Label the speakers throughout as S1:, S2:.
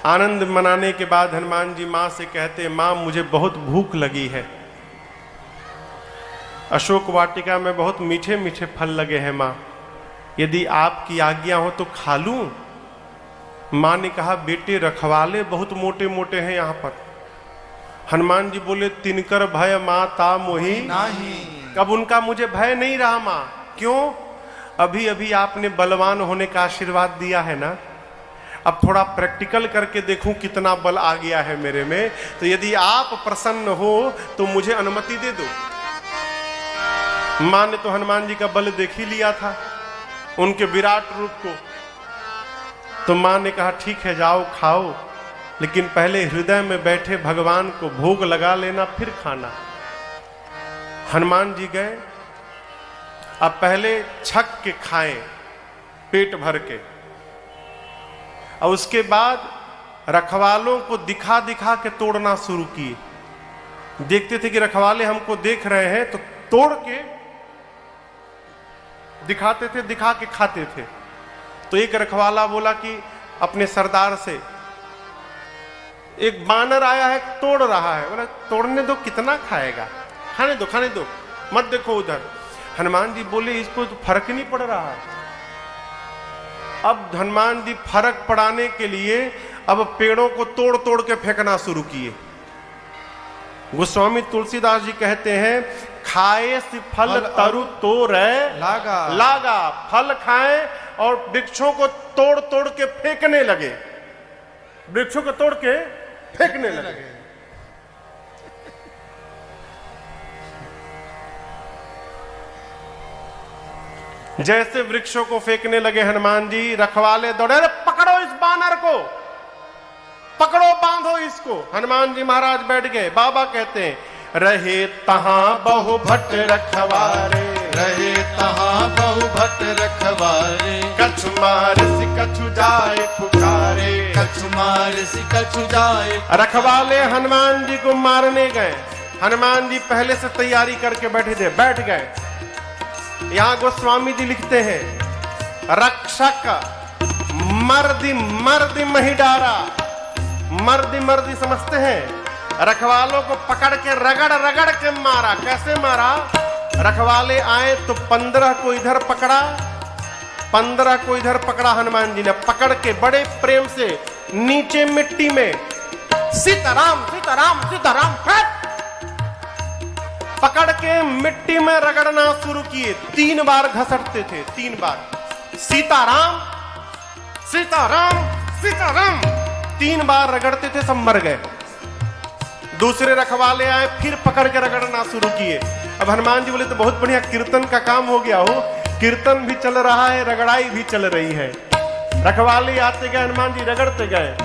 S1: आनंद मनाने के बाद हनुमान जी माँ से कहते, माँ मुझे बहुत भूख लगी है, अशोक वाटिका में बहुत मीठे मीठे फल लगे हैं माँ, यदि आपकी आज्ञा हो तो खा लूं। माँ ने कहा, बेटे रखवाले बहुत मोटे मोटे हैं यहाँ पर। हनुमान जी बोले, तिनकर भय माता मोही
S2: नहीं।
S1: कब उनका मुझे भय नहीं रहा माँ। क्यों? अभी अभी आपने बलवान होने का आशीर्वाद दिया है ना, अब थोड़ा प्रैक्टिकल करके देखूं कितना बल आ गया है मेरे में, तो यदि आप प्रसन्न हो तो मुझे अनुमति दे दो। मां ने तो हनुमान जी का बल देख ही लिया था, उनके विराट रूप को। तो मां ने कहा, ठीक है जाओ खाओ, लेकिन पहले हृदय में बैठे भगवान को भोग लगा लेना, फिर खाना। हनुमान जी गए, अब पहले छक के खाएं पेट भर के, और उसके बाद रखवालों को दिखा दिखा के तोड़ना शुरू किए। देखते थे कि रखवाले हमको देख रहे हैं तो तोड़ के दिखाते थे, दिखा के खाते थे। तो एक रखवाला बोला कि अपने सरदार से, एक बानर आया है तोड़ रहा है, बोला तोड़ने दो, कितना खाएगा, खाने दो खाने दो, मत देखो उधर। हनुमान जी बोले, इसको तो फर्क नहीं पड़ रहा है। अब हनुमान जी फर्क पड़ाने के लिए अब पेड़ों को तोड़ तोड़ के फेंकना शुरू किए। गोस्वामी तुलसीदास जी कहते हैं, खाए से फल तरु तोड़े
S2: लागा।
S1: लागा, फल खाएं और वृक्षों को तोड़ तोड़ के फेंकने लगे, वृक्षों को तोड़ के फेंकने लगे। जैसे वृक्षों को फेंकने लगे हनुमान जी, रखवाले दौड़े, अरे पकड़ो इस बानर को, पकड़ो बांधो इसको। हनुमान जी महाराज बैठ गए। बाबा कहते हैं, रहे तहां बहु भट्ट रखवारे,
S2: रहे तहां बहु भट्ट रखवारे,
S1: कछु मारसी कछु जाए पुकारे,
S2: कछु मारसी कछु जाए।
S1: रखवाले हनुमान जी को मारने गए। हनुमान जी पहले से तैयारी करके बैठे थे, बैठ गए। यहां गोस्वामी जी लिखते हैं, रक्षक मर्दी मर्दी मही डारा। मर्दी मर्दी समझते हैं, रखवालों को पकड़ के रगड़ रगड़ के मारा। कैसे मारा? रखवाले आए तो 15 को इधर पकड़ा, 15 को इधर पकड़ा। हनुमान जी ने पकड़ के बड़े प्रेम से नीचे मिट्टी में सीताराम सीताराम सीताराम पकड़ के मिट्टी में रगड़ना शुरू किए। 3 बार घसटते थे, 3 बार सीताराम सीताराम सीताराम 3 बार रगड़ते थे, सब मर गए। दूसरे रखवाले आए, फिर पकड़ के रगड़ना शुरू किए। अब हनुमान जी बोले, तो बहुत बढ़िया कीर्तन का काम हो गया हो, कीर्तन भी चल रहा है, रगड़ाई भी चल रही है। रखवाले आते गए, हनुमान जी रगड़ते गए।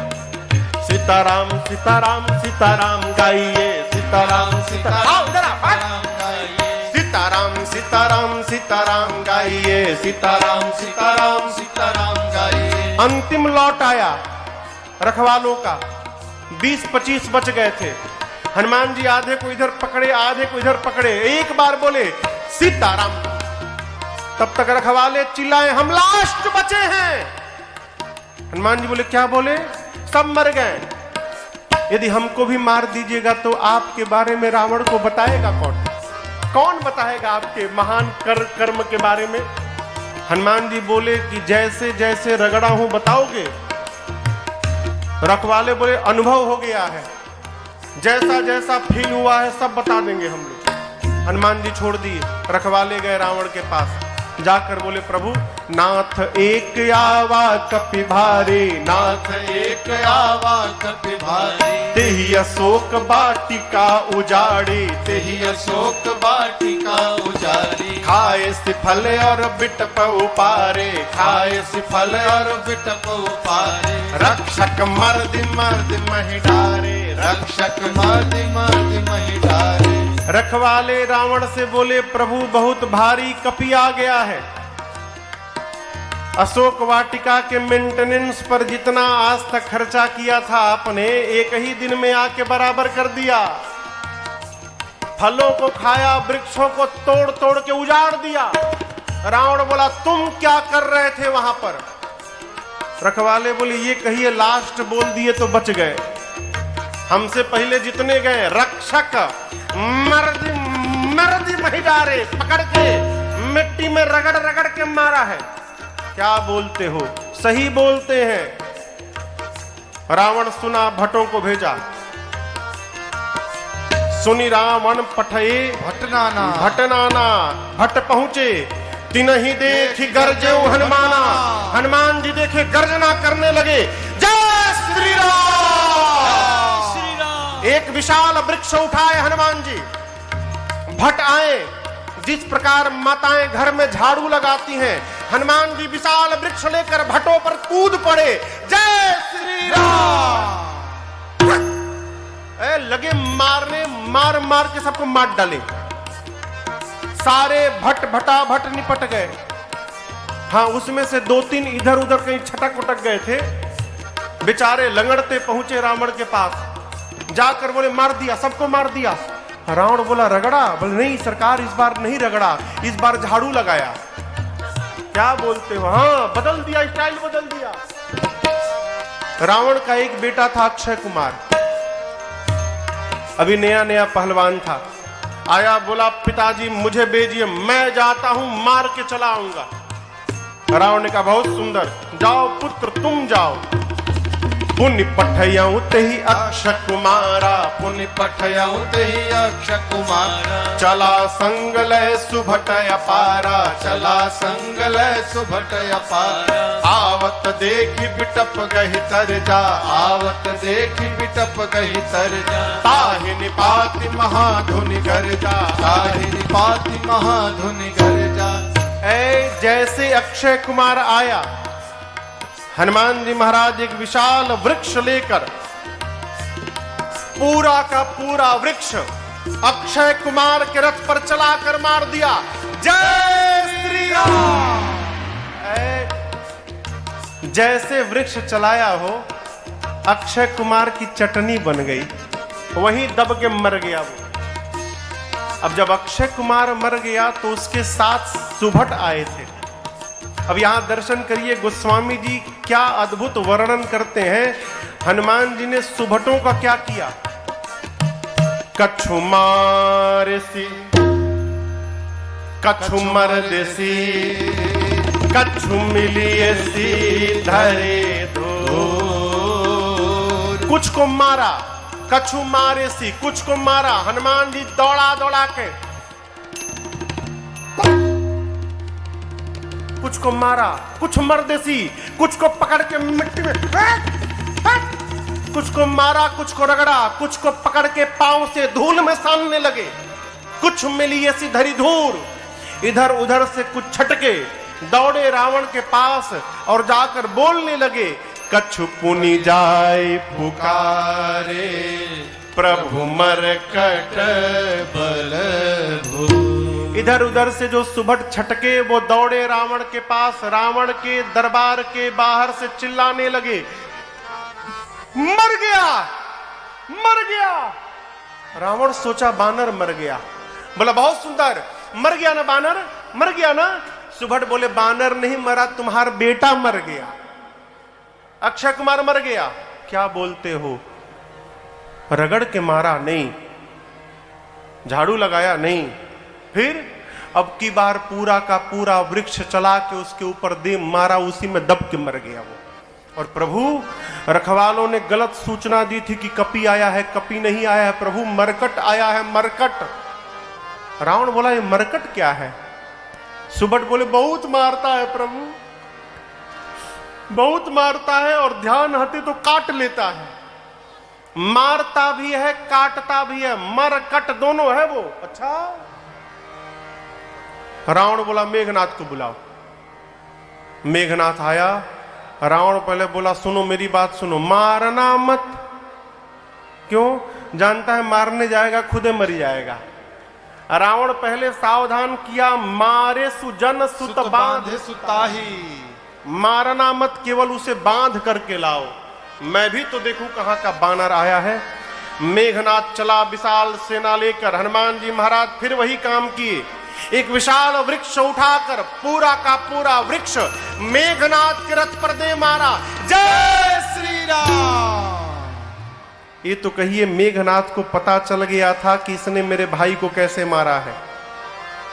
S1: सीताराम सीताराम सीताराम गाइए, सीताराम सीताराम सीताराम सीताराम सीताराम गाइए, सीताराम सीताराम सीताराम गाइए। अंतिम लौट आया रखवालों का, 20-25 बच गए थे। हनुमान जी आधे को इधर पकड़े, आधे को इधर पकड़े। एक बार बोले सीताराम, तब तक रखवाले चिल्लाए, हम लास्ट बचे हैं। हनुमान जी बोले, क्या बोले? सब मर गए। यदि हमको भी मार दीजिएगा तो आपके बारे में रावण को बताएगा कौन? कौन बताएगा आपके महान कर्म के बारे में? हनुमान जी बोले कि जैसे जैसे रगड़ा हूं बताओगे? रखवाले बोले, अनुभव हो गया है, जैसा जैसा फील हुआ है सब बता देंगे हम लोग। हनुमान जी छोड़ दिए, रखवाले गए रावण के पास। जाकर बोले, प्रभु नाथ एक आवा कपि भारी,
S2: नाथ एक आवा कपि भारी,
S1: तेहि अशोक वाटिका उजाड़ी,
S2: तेहि अशोक वाटिका उजाड़ी।
S1: खाए सिफल और बिटप उपारे,
S2: खाए सिफल और बिटप उपारे।
S1: रक्षक मर्द मर्द महि डारे,
S2: रक्षक मर्द मर्द महि डारे।
S1: रखवाले रावण से बोले, प्रभु बहुत भारी कपि आ गया है, अशोक वाटिका के मेंटेनेंस पर जितना आज तक खर्चा किया था आपने, एक ही दिन में आके बराबर कर दिया। फलों को खाया, वृक्षों को तोड़ तोड़ के उजाड़ दिया। रावण बोला, तुम क्या कर रहे थे वहां पर? रखवाले बोले ये कहिए लास्ट बोल दिए तो बच गए, हमसे पहले जितने गए रक्षक मर्दी महिलारे पकड़ के मिट्टी में रगड़ रगड़ के मारा है। क्या बोलते हो? सही बोलते हैं। रावण सुना, भट्टों को भेजा। सुनी रावण पठये
S2: भटनाना
S1: भटनाना, भट्ट पहुंचे तिनहि देखी गरजे हनुमाना। हनुमान जी देखे गर्जना करने लगे, जय श्री राम। एक विशाल वृक्ष उठाए हनुमान जी। भट्ट आए, जिस प्रकार माताएं घर में झाड़ू लगाती हैं, हनुमान जी विशाल वृक्ष लेकर भट्टों पर कूद पड़े, जय श्री राम। लगे मारने, मार मार के सबको मार डाले। सारे भट्ट भटाभट निपट गए। हाँ, उसमें से 2-3 इधर उधर कहीं छटक उटक गए थे, बेचारे लंगड़ते पहुंचे रावण के पास। जाकर बोले मार दिया, सबको मार दिया। रावण बोला रगड़ा? बोले नहीं सरकार, इस बार नहीं रगड़ा, इस बार झाड़ू लगाया। क्या बोलते हो? हाँ, बदल दिया, स्टाइल बदल दिया। रावण का एक बेटा था अक्षय कुमार, अभी नया नया पहलवान था। आया, बोला पिताजी मुझे भेजिए, मैं जाता हूं, मार के चला आऊंगा। रावण ने कहा बहुत सुंदर, जाओ पुत्र तुम जाओ। पुण्य पठयाऊं तेहि अक्षय कुमारा,
S2: पुण्य पठयाऊं तेहि अक्षय कुमारा।
S1: चला संग लय सुभट अपारा,
S2: चला संग लय सुभट अपारा।
S1: आवत देखी बिटप गहि तर जा,
S2: आवत देखी बिटप गहि तर जा।
S1: ताहि निपाति महाधुनि गर्जा,
S2: ताहि निपाति महाधुनि गर्जा।
S1: ऐ जैसे अक्षय कुमार आया, हनुमान जी महाराज एक विशाल वृक्ष लेकर, पूरा का पूरा वृक्ष अक्षय कुमार के रथ पर चलाकर मार दिया। जय श्री राम। जैसे वृक्ष चलाया हो, अक्षय कुमार की चटनी बन गई, वहीं दब के मर गया वो। अब जब अक्षय कुमार मर गया तो उसके साथ सुभट आए थे। अब यहां दर्शन करिए, गोस्वामी जी क्या अद्भुत वर्णन करते हैं। हनुमान जी ने सुभटों का क्या किया? कछु मारसी कछु मरदेसी, कछु मिलियसी धरे धूर। कुछ को मारा, कछु मारेसी, कुछ को मारा। हनुमान जी दौड़ा दौड़ा के कुछ को मारा, कुछ मर्देसी, कुछ को पकड़ के मिट्टी में कुछ को मारा, कुछ को रगड़ा, कुछ को पकड़ के पांव से धूल में सानने लगे। कुछ मिली ऐसी धरी धूर। इधर उधर से कुछ छटके दौड़े रावण के पास और जाकर बोलने लगे, कछु पुनि जाए पुकारे, प्रभु मरकट
S2: बल भू।
S1: इधर उधर से जो सुभट छटके वो दौड़े रावण के पास, रावण के दरबार के बाहर से चिल्लाने लगे, मर गया, मर गया। रावण सोचा बानर मर गया। बोला बहुत सुंदर, मर गया ना बानर, मर गया ना। सुभट बोले बानर नहीं मरा, तुम्हारा बेटा मर गया, अक्षय कुमार मर गया। क्या बोलते हो? रगड़ के मारा? नहीं। झाड़ू लगाया? नहीं। फिर अब की बार पूरा का पूरा वृक्ष चला के उसके ऊपर दे मारा, उसी में दब के मर गया वो। और प्रभु रखवालों ने गलत सूचना दी थी कि कपी आया है, कपी नहीं आया है प्रभु, मरकट आया है, मरकट। रावण बोला ये मरकट क्या है? सुभट बोले बहुत मारता है प्रभु, बहुत मारता है और ध्यान हटे तो काट लेता है। मारता भी है काटता भी है, मरकट दोनों है वो। अच्छा। रावण बोला मेघनाथ को बुलाओ। मेघनाथ आया। रावण पहले बोला सुनो मेरी बात सुनो, मारना मत। क्यों? जानता है मारने जाएगा खुदे मर जाएगा। रावण पहले सावधान किया, मारे सुजन सुत बांध
S2: सुताही।
S1: मारना मत, केवल उसे बांध करके लाओ, मैं भी तो देखूं कहां का बानर आया है। मेघनाथ चला विशाल सेना लेकर। हनुमान जी महाराज फिर वही काम किए, एक विशाल वृक्ष उठाकर पूरा का पूरा वृक्ष मेघनाथ के रथ पर दे मारा। जय श्री राम। ये तो कहिए मेघनाथ को पता चल गया था कि इसने मेरे भाई को कैसे मारा है।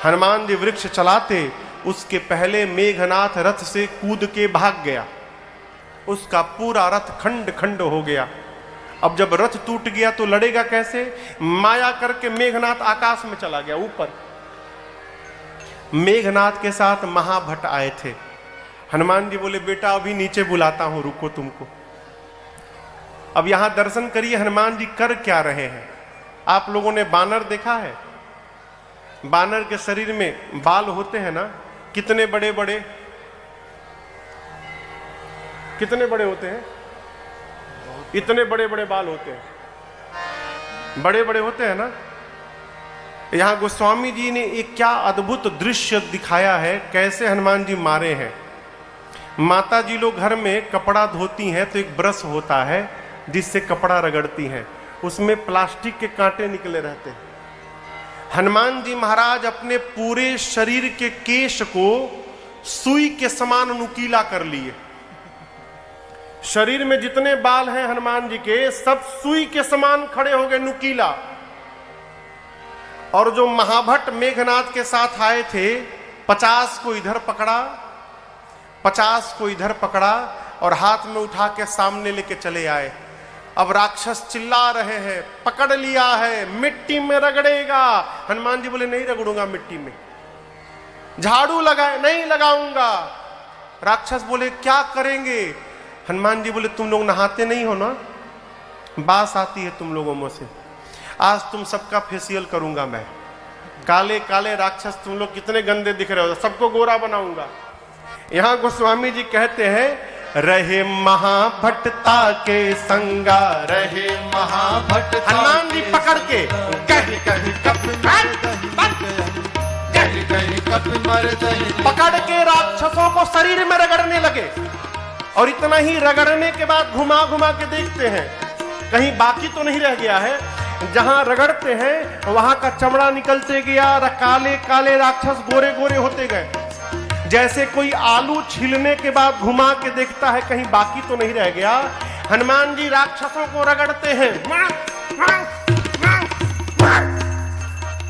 S1: हनुमान जी वृक्ष चलाते उसके पहले मेघनाथ रथ से कूद के भाग गया, उसका पूरा रथ खंड खंड हो गया। अब जब रथ टूट गया तो लड़ेगा कैसे? माया करके मेघनाथ आकाश में चला गया ऊपर। मेघनाथ के साथ महाभट्ट आए थे। हनुमान जी बोले बेटा अभी नीचे बुलाता हूं, रुको तुमको। अब यहां दर्शन करिए हनुमान जी कर क्या रहे हैं। आप लोगों ने बानर देखा है? बानर के शरीर में बाल होते हैं ना, कितने बड़े बड़े, कितने बड़े होते हैं? इतने बड़े बड़े बाल होते हैं, बड़े बड़े होते हैं ना। यहां गोस्वामी जी ने एक क्या अद्भुत दृश्य दिखाया है, कैसे हनुमान जी मारे हैं। माता जी लोग घर में कपड़ा धोती हैं तो एक ब्रश होता है जिससे कपड़ा रगड़ती हैं, उसमें प्लास्टिक के कांटे निकले रहते हैं। हनुमान जी महाराज अपने पूरे शरीर के केश को सुई के समान नुकीला कर लिए। शरीर में जितने बाल हैं हनुमान जी के सब सुई के समान खड़े हो गए, नुकीला। और जो महाभट्ट मेघनाथ के साथ आए थे 50 को इधर पकड़ा, 50 को इधर पकड़ा और हाथ में उठा के सामने लेके चले आए। अब राक्षस चिल्ला रहे हैं, पकड़ लिया है, मिट्टी में रगड़ेगा। हनुमान जी बोले नहीं रगड़ूंगा मिट्टी में। झाड़ू लगाए, नहीं लगाऊंगा। राक्षस बोले क्या करेंगे? हनुमान जी बोले तुम लोग नहाते नहीं हो ना, बास आती है तुम लोगों में से, आज तुम सबका फेशियल करूंगा मैं। काले काले राक्षस तुम लोग कितने गंदे दिख रहे हो, सबको गोरा बनाऊंगा। यहां गोस्वामी जी कहते हैं रहे महाभट्टता के संगा,
S2: रहे महाभट्ट
S1: हनुमान जी पकड़ के
S2: कहीं कहीं कप कहीं कहीं कप मर दही,
S1: पकड़ के राक्षसों को शरीर में रगड़ने लगे। और इतना ही रगड़ने के बाद घुमा घुमा के देखते हैं कहीं बाकी तो नहीं रह गया है। जहां रगड़ते हैं वहां का चमड़ा निकलते गया, काले काले राक्षस गोरे गोरे होते गए। जैसे कोई आलू छीलने के बाद घुमा के देखता है कहीं बाकी तो नहीं रह गया। हनुमान जी राक्षसों को रगड़ते हैं,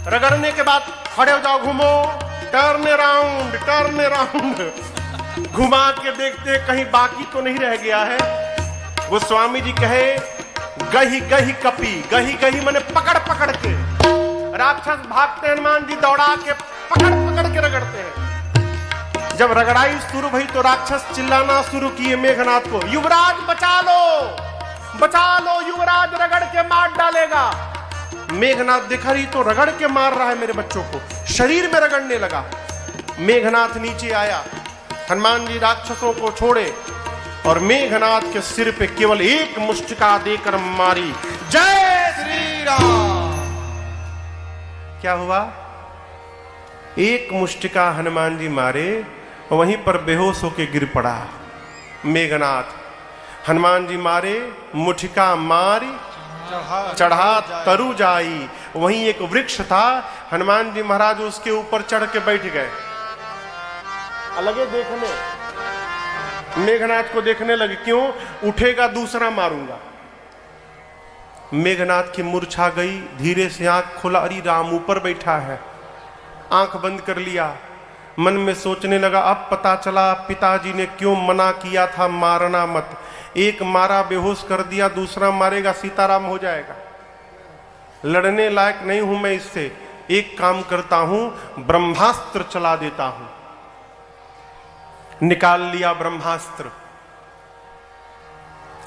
S1: रगड़ने के बाद खड़े हो जाओ, घूमो, टर्न अराउंड, टर्न अराउंड। घुमा के देखते कहीं बाकी तो नहीं रह गया है। वो स्वामी जी कहे गही गही कपी, गही गही माने पकड़ पकड़ के। राक्षस भागते, हनुमान जी दौड़ा के पकड़ पकड़ के रगड़ते हैं। जब रगड़ाई शुरू हुई तो राक्षस चिल्लाना शुरू किए मेघनाथ को, युवराज बचा लो, बचा लो, युवराज रगड़ के मार डालेगा। मेघनाथ देखा रही तो रगड़ के मार रहा है मेरे बच्चों को, शरीर में रगड़ने लगा। मेघनाथ नीचे आया, हनुमान जी राक्षसों को छोड़े और मेघनाथ के सिर पे केवल एक मुष्टिका देकर मारी। जय श्री राम। क्या हुआ? एक मुष्टिका हनुमान जी मारे, वहीं पर बेहोश होके गिर पड़ा मेघनाथ। हनुमान जी मारे, मुठिका मारी, चढ़ा तरु जाई। वहीं एक वृक्ष था, हनुमान जी महाराज उसके ऊपर चढ़ के बैठ गए। अलगे देखने, मेघनाथ को देखने लगे, क्यों? उठेगा दूसरा मारूंगा। मेघनाथ की मूर्छा गई, धीरे से आंख खोला, अरे राम ऊपर बैठा है। आंख बंद कर लिया, मन में सोचने लगा अब पता चला पिताजी ने क्यों मना किया था मारना मत। एक मारा बेहोश कर दिया, दूसरा मारेगा सीताराम हो जाएगा। लड़ने लायक नहीं हूं मैं इससे, एक काम करता हूं, ब्रह्मास्त्र चला देता हूं। निकाल लिया ब्रह्मास्त्र।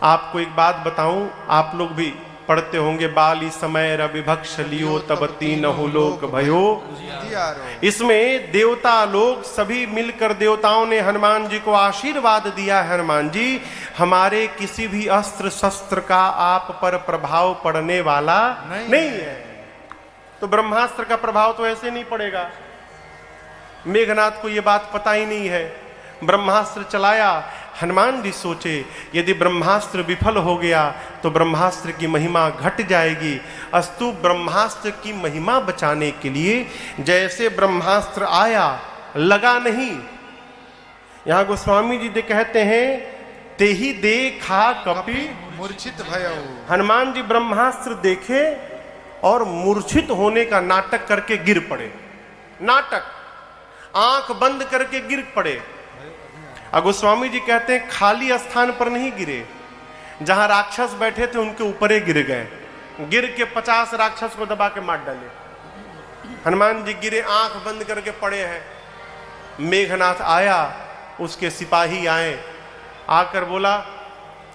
S1: आपको एक बात बताऊं, आप लोग भी पढ़ते होंगे, बाली समय रविभक्ष लियो तब तीनहु लोक भयो। इसमें देवता लोग सभी मिलकर देवताओं ने हनुमान जी को आशीर्वाद दिया, हनुमान जी हमारे किसी भी अस्त्र शस्त्र का आप पर प्रभाव पड़ने वाला नहीं है। तो ब्रह्मास्त्र का प्रभाव तो ऐसे नहीं पड़ेगा। मेघनाथ को यह बात पता ही नहीं है। ब्रह्मास्त्र चलाया, हनुमान जी सोचे यदि ब्रह्मास्त्र विफल हो गया तो ब्रह्मास्त्र की महिमा घट जाएगी, अस्तु ब्रह्मास्त्र की महिमा बचाने के लिए जैसे ब्रह्मास्त्र आया लगा नहीं। यहां गोस्वामी जी कहते हैं ते ही देखा कपि
S2: मूर्छित भयऊ।
S1: हनुमान जी ब्रह्मास्त्र देखे और मूर्छित होने का नाटक करके गिर पड़े। नाटक, आंख बंद करके गिर पड़े। और गोस्वामी जी कहते हैं खाली स्थान पर नहीं गिरे, जहां राक्षस बैठे थे उनके ऊपर ही गिर गए। गिर के 50 राक्षस को दबा के मार डाले। हनुमान जी गिरे, आंख बंद करके पड़े हैं। मेघनाथ आया, उसके सिपाही आए, आकर बोला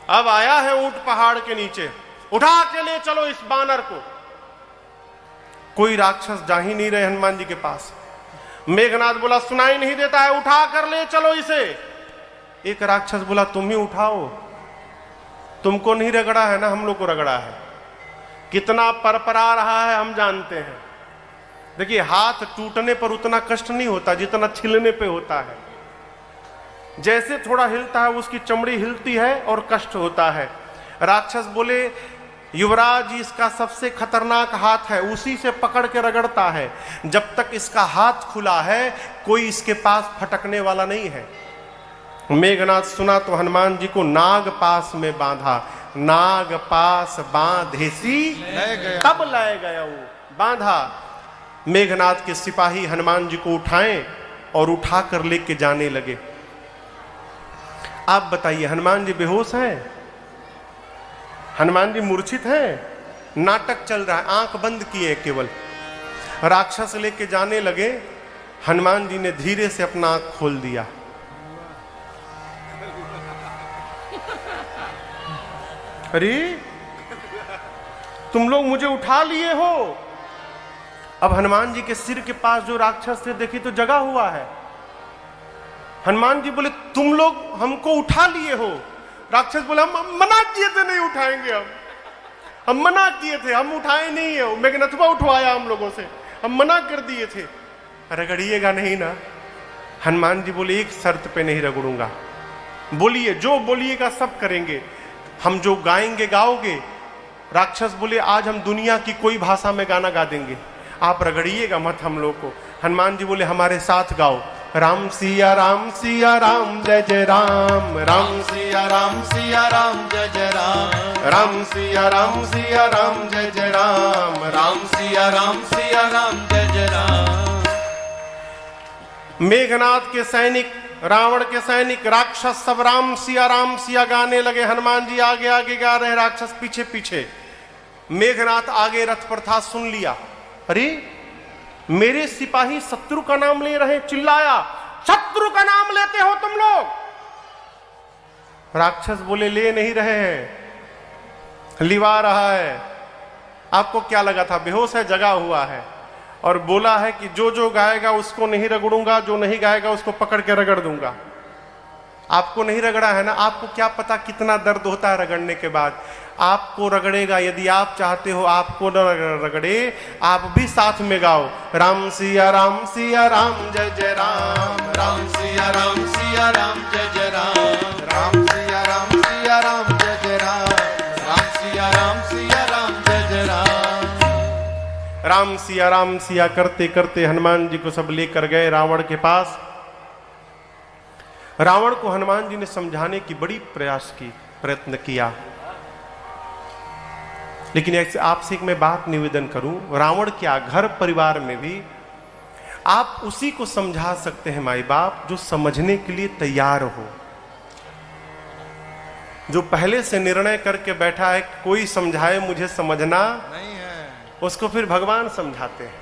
S1: अब आया है ऊंट पहाड़ के नीचे, उठा के ले चलो इस बानर को। कोई राक्षस जा ही नहीं रहे हनुमान जी के पास। मेघनाथ बोला सुनाई नहीं देता है, उठा कर ले चलो इसे। एक राक्षस बोला तुम ही उठाओ, तुमको नहीं रगड़ा है ना, हम लोग को रगड़ा है। कितना परपरा रहा है हम जानते हैं। देखिए हाथ टूटने पर उतना कष्ट नहीं होता जितना छिलने पे होता है। जैसे थोड़ा हिलता है उसकी चमड़ी हिलती है और कष्ट होता है। राक्षस बोले युवराज इसका सबसे खतरनाक हाथ है, उसी से पकड़ के रगड़ता है। जब तक इसका हाथ खुला है कोई इसके पास फटकने वाला नहीं है। मेघनाथ सुना तो हनुमान जी को नाग पास में बांधा। नाग पास बांधेसी तब लाए गया वो, बांधा। मेघनाथ के सिपाही हनुमान जी को उठाएं और उठाकर लेके जाने लगे। आप बताइए हनुमान जी बेहोश हैं, हनुमान जी मूर्छित हैं, नाटक चल रहा है, आंख बंद किए केवल। राक्षस लेके जाने लगे, हनुमान जी ने धीरे से अपना आंख खोल दिया। अरे तुम लोग मुझे उठा लिए हो। अब हनुमान जी के सिर के पास जो राक्षस थे देखी तो जगा हुआ है। हनुमान जी बोले तुम लोग हमको उठा लिए हो। राक्षस बोले हम मना किए थे नहीं उठाएंगे, हम मना किए थे, हम उठाए नहीं है। मेघनाथवा उठवाया हम लोगों से, हम मना कर दिए थे। रगड़िएगा नहीं ना। हनुमान जी बोले एक शर्त पे नहीं रगड़ूंगा, बोलिए जो बोलिएगा सब करेंगे, हम जो गाएंगे गाओगे। राक्षस बोले आज हम दुनिया की कोई भाषा में गाना गा देंगे, आप रगड़िएगा मत हम लोग को। हनुमान जी बोले हमारे साथ गाओ, राम सिया राम जय जय राम, राम
S2: सिया राम जय जय राम,
S1: राम सिया राम जय जय राम,
S2: राम सिया राम जय जय राम।
S1: मेघनाथ के सैनिक, रावण के सैनिक, राक्षस सब राम सिया गाने लगे। हनुमान जी आगे आगे गा रहे, राक्षस पीछे पीछे। मेघनाथ आगे रथ पर था, सुन लिया, अरे मेरे सिपाही शत्रु का नाम ले रहे। चिल्लाया शत्रु का नाम लेते हो तुम लोग? राक्षस बोले ले नहीं रहे हैं, लिवा रहा है। आपको क्या लगा था बेहोश है, जगा हुआ है। और बोला है कि जो जो गाएगा उसको नहीं रगड़ूंगा, जो नहीं गाएगा उसको पकड़ के रगड़ दूंगा। आपको नहीं रगड़ा है ना, आपको क्या पता कितना दर्द होता है रगड़ने के बाद। आपको रगड़ेगा, यदि आप चाहते हो आपको न रगड़े, आप भी साथ में गाओ, राम सिया राम जय जय राम,
S2: राम सिया राम जय जय राम, राम सिया राम जय जय राम, राम सिया राम जय जय राम।
S1: राम सिया करते करते हनुमान जी को सब लेकर गए रावण के पास। रावण को हनुमान जी ने समझाने की बड़ी प्रयत्न किया। लेकिन आपसे एक मैं बात निवेदन करूं, रावण क्या घर परिवार में भी आप उसी को समझा सकते हैं माई बाप जो समझने के लिए तैयार हो, जो पहले से निर्णय करके बैठा है कोई समझाए मुझे समझना
S2: नहीं है,
S1: उसको फिर भगवान समझाते हैं,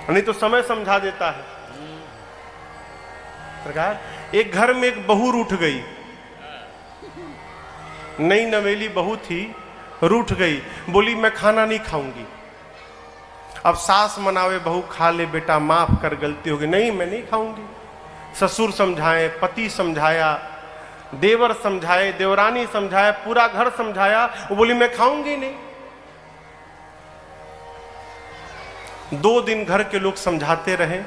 S1: नहीं तो समय समझा देता है। प्रकार एक घर में एक बहू रूठ गई, नई नवेली बहू थी, रूठ गई, बोली मैं खाना नहीं खाऊंगी। अब सास मनावे बहू खा ले बेटा, माफ कर, गलती होगी। नहीं मैं नहीं खाऊंगी। ससुर समझाए, पति समझाया, देवर समझाए, देवरानी समझाया, पूरा घर समझाया, वो बोली मैं खाऊंगी नहीं। 2 दिन घर के लोग समझाते रहे,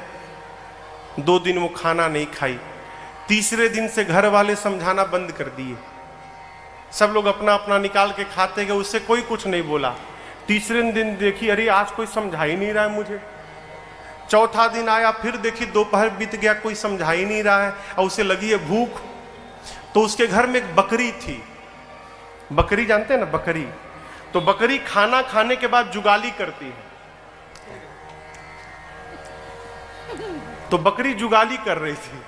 S1: 2 दिन वो खाना नहीं खाई। तीसरे दिन से घर वाले समझाना बंद कर दिए। सब लोग अपना अपना निकाल के खाते गए, उससे कोई कुछ नहीं बोला। तीसरे दिन देखी, अरे आज कोई समझा ही नहीं रहा है मुझे। चौथा दिन आया, फिर देखी दोपहर बीत गया, कोई समझा ही नहीं रहा है और उसे लगी है भूख। तो उसके घर में एक बकरी थी। बकरी जानते हैं ना, बकरी। तो बकरी खाना खाने के बाद जुगाली करती है। तो बकरी जुगाली कर रही थी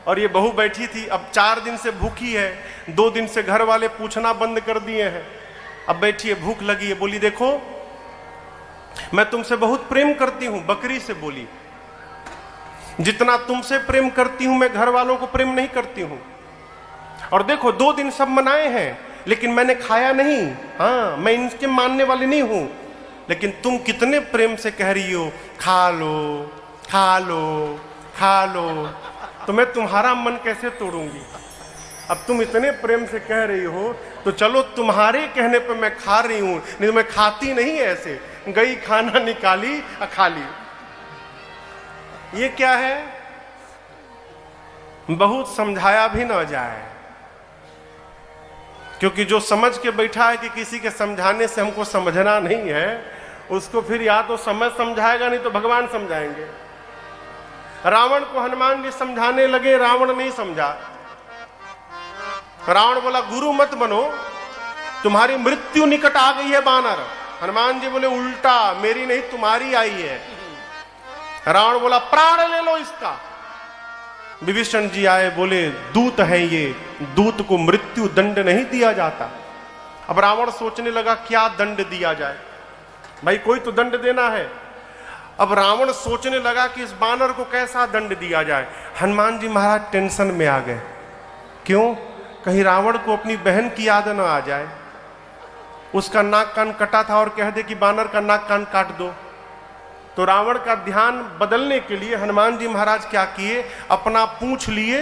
S1: और ये बहू बैठी थी। अब 4 दिन से भूखी है, 2 दिन से घर वाले पूछना बंद कर दिए हैं। अब बैठी है, भूख लगी है, बोली देखो मैं तुमसे बहुत प्रेम करती हूं। बकरी से बोली, जितना तुमसे प्रेम करती हूं मैं घर वालों को प्रेम नहीं करती हूं। और देखो 2 दिन सब मनाए हैं लेकिन मैंने खाया नहीं। हाँ, मैं इनके मानने वाली नहीं हूं, लेकिन तुम कितने प्रेम से कह रही हो खा लो खा लो खा लो, तो मैं तुम्हारा मन कैसे तोड़ूंगी। अब तुम इतने प्रेम से कह रही हो तो चलो तुम्हारे कहने पर मैं खा रही हूं, नहीं तो मैं खाती नहीं ऐसे। गई, खाना निकाली, खा ली। ये क्या है? बहुत समझाया भी ना जाए, क्योंकि जो समझ के बैठा है कि किसी के समझाने से हमको समझना नहीं है, उसको फिर या तो समझ समझाएगा, नहीं तो भगवान समझाएंगे। रावण को हनुमान जी समझाने लगे, रावण नहीं समझा। रावण बोला गुरु मत बनो, तुम्हारी मृत्यु निकट आ गई है बानर। हनुमान जी बोले उल्टा, मेरी नहीं तुम्हारी आई है। रावण बोला प्राण ले लो इसका। विभीषण जी आए, बोले दूत है ये, दूत को मृत्यु दंड नहीं दिया जाता। अब रावण सोचने लगा क्या दंड दिया जाए, भाई कोई तो दंड देना है। अब रावण सोचने लगा कि इस बानर को कैसा दंड दिया जाए। हनुमान जी महाराज टेंशन में आ गए। क्यों? कहीं रावण को अपनी बहन की याद न आ जाए, उसका नाक कान कटा था और कह दे कि बानर का नाक कान काट दो। तो रावण का ध्यान बदलने के लिए हनुमान जी महाराज क्या किए, अपना पूंछ लिए।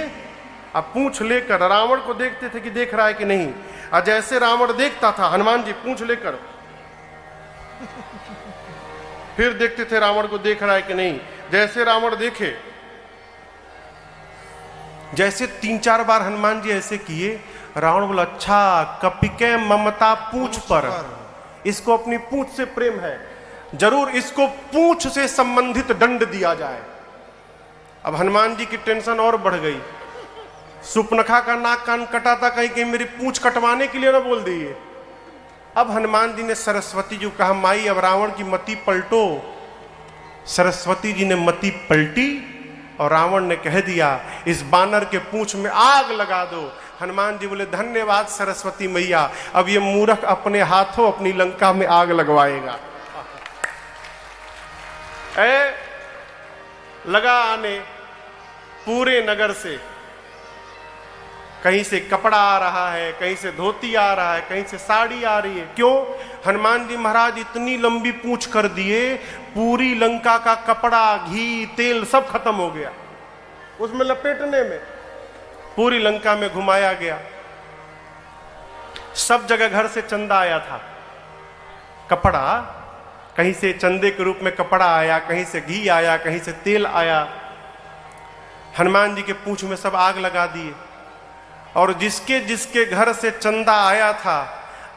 S1: अब पूंछ लेकर रावण को देखते थे कि देख रहा है कि नहीं। और जैसे रावण देखता था, हनुमान जी पूंछ लेकर फिर देखते थे रावण को देख रहा है कि नहीं। जैसे रावण देखे, जैसे 3-4 बार हनुमान जी ऐसे किए, रावण बोला अच्छा कपिके ममता पूंछ पर, इसको अपनी पूंछ से प्रेम है, जरूर इसको पूंछ से संबंधित दंड दिया जाए। अब हनुमान जी की टेंशन और बढ़ गई। सुपनखा का नाक कान कटा था, कहीं कहीं मेरी पूंछ कटवाने के लिए ना बोल दिए। अब हनुमान जी ने सरस्वती जी को कहा माई अब रावण की मति पलटो। सरस्वती जी ने मति पलटी और रावण ने कह दिया इस बानर के पूंछ में आग लगा दो। हनुमान जी बोले धन्यवाद सरस्वती मैया, अब ये मूर्ख अपने हाथों अपनी लंका में आग लगवाएगा। लगा आने पूरे नगर से, कहीं से कपड़ा आ रहा है, कहीं से धोती आ रहा है, कहीं से साड़ी आ रही है। क्यों? हनुमान जी महाराज इतनी लंबी पूंछ कर दिए, पूरी लंका का कपड़ा घी तेल सब खत्म हो गया उसमें लपेटने में। पूरी लंका में घुमाया गया, सब जगह घर से चंदा आया था। कपड़ा कहीं से चंदे के रूप में कपड़ा आया, कहीं से घी आया, कहीं से तेल आया। हनुमान जी के पूंछ में सब आग लगा दिए और जिसके जिसके घर से चंदा आया था,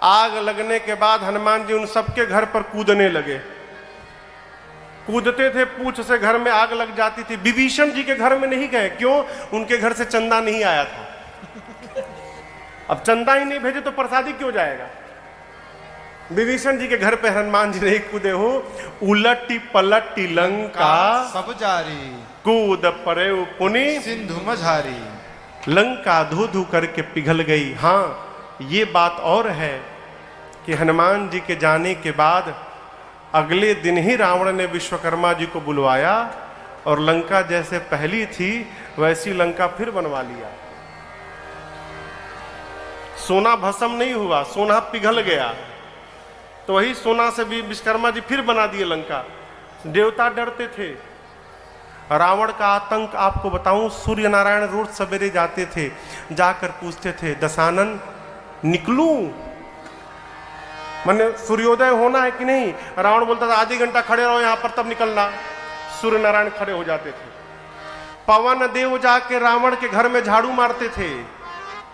S1: आग लगने के बाद हनुमान जी उन सबके घर पर कूदने लगे। कूदते थे, पूंछ से घर में आग लग जाती थी। विभीषण जी के घर में नहीं गए, क्यों? उनके घर से चंदा नहीं आया था। अब चंदा ही नहीं भेजे तो प्रसादी क्यों जाएगा। विभीषण जी के घर पे हनुमान जी नहीं कूदे हो। उलटी पलटी लंका
S2: सब जारी,
S1: कूद परे पुनि
S2: सिंधु मझारी।
S1: लंका धू धू करके पिघल गई। हाँ, ये बात और है कि हनुमान जी के जाने के बाद अगले दिन ही रावण ने विश्वकर्मा जी को बुलवाया और लंका जैसे पहली थी वैसी लंका फिर बनवा लिया। सोना भस्म नहीं हुआ, सोना पिघल गया। तो वही सोना से भी विश्वकर्मा जी फिर बना दिए लंका। देवता डरते थे। रावण का आतंक आपको बताऊं, सूर्य नारायण रोज सवेरे जाते थे, जाकर पूछते थे दशानन निकलूं, माने सूर्योदय होना है कि नहीं। रावण बोलता था आधी घंटा खड़े रहो यहां पर तब निकलना। सूर्य नारायण खड़े हो जाते थे। पवन देव जाके रावण के घर में झाड़ू मारते थे,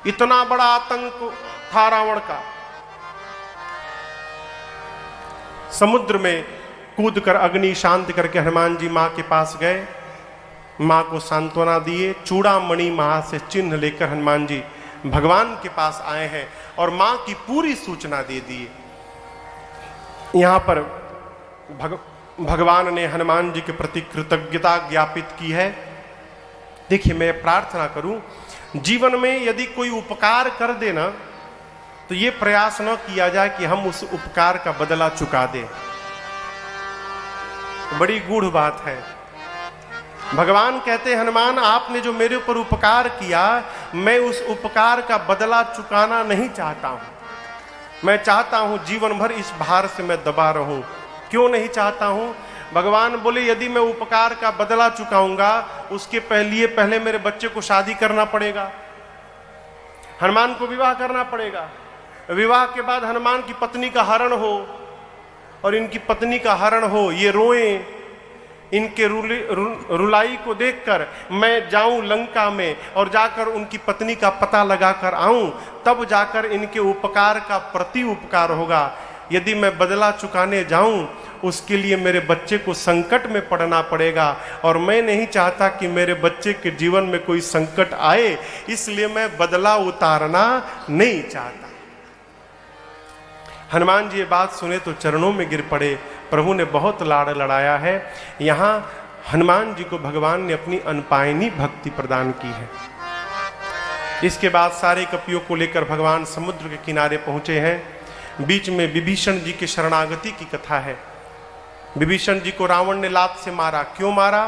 S1: इतना बड़ा आतंक था रावण का। समुद्र में कूदकर अग्नि शांत करके हनुमान जी मां के पास गए, मां को सांत्वना दिए, चूड़ामणि महा से चिन्ह लेकर हनुमान जी भगवान के पास आए हैं और मां की पूरी सूचना दे दी। यहां पर भगवान ने हनुमान जी के प्रति कृतज्ञता ज्ञापित की है। देखिए, मैं प्रार्थना करूं, जीवन में यदि कोई उपकार कर देना तो ये प्रयास न किया जाए कि हम उस उपकार का बदला चुका दें। बड़ी गूढ़ बात है। भगवान कहते हैं, हनुमान आपने जो मेरे ऊपर उपकार किया, मैं उस उपकार का बदला चुकाना नहीं चाहता हूं। मैं चाहता हूं जीवन भर इस भार से मैं दबा रहूं। क्यों नहीं चाहता हूं? भगवान बोले, यदि मैं उपकार का बदला चुकाऊंगा, उसके पहले मेरे बच्चे को शादी करना पड़ेगा, हनुमान को विवाह करना पड़ेगा। विवाह के बाद हनुमान की पत्नी का हरण हो और इनकी पत्नी का हरण हो, ये रोएं, इनके रुलाई को देखकर मैं जाऊं लंका में और जाकर उनकी पत्नी का पता लगाकर आऊं, तब जाकर इनके उपकार का प्रति उपकार होगा। यदि मैं बदला चुकाने जाऊं, उसके लिए मेरे बच्चे को संकट में पड़ना पड़ेगा और मैं नहीं चाहता कि मेरे बच्चे के जीवन में कोई संकट आए, इसलिए मैं बदला उतारना नहीं चाहता। हनुमान जी ये बात सुने तो चरणों में गिर पड़े। प्रभु ने बहुत लाड़ लड़ाया है। यहाँ हनुमान जी को भगवान ने अपनी अनपायनी भक्ति प्रदान की है। इसके बाद सारे कपियों को लेकर भगवान समुद्र के किनारे पहुंचे हैं। बीच में विभीषण जी की शरणागति की कथा है। विभीषण जी को रावण ने लात से मारा। क्यों मारा?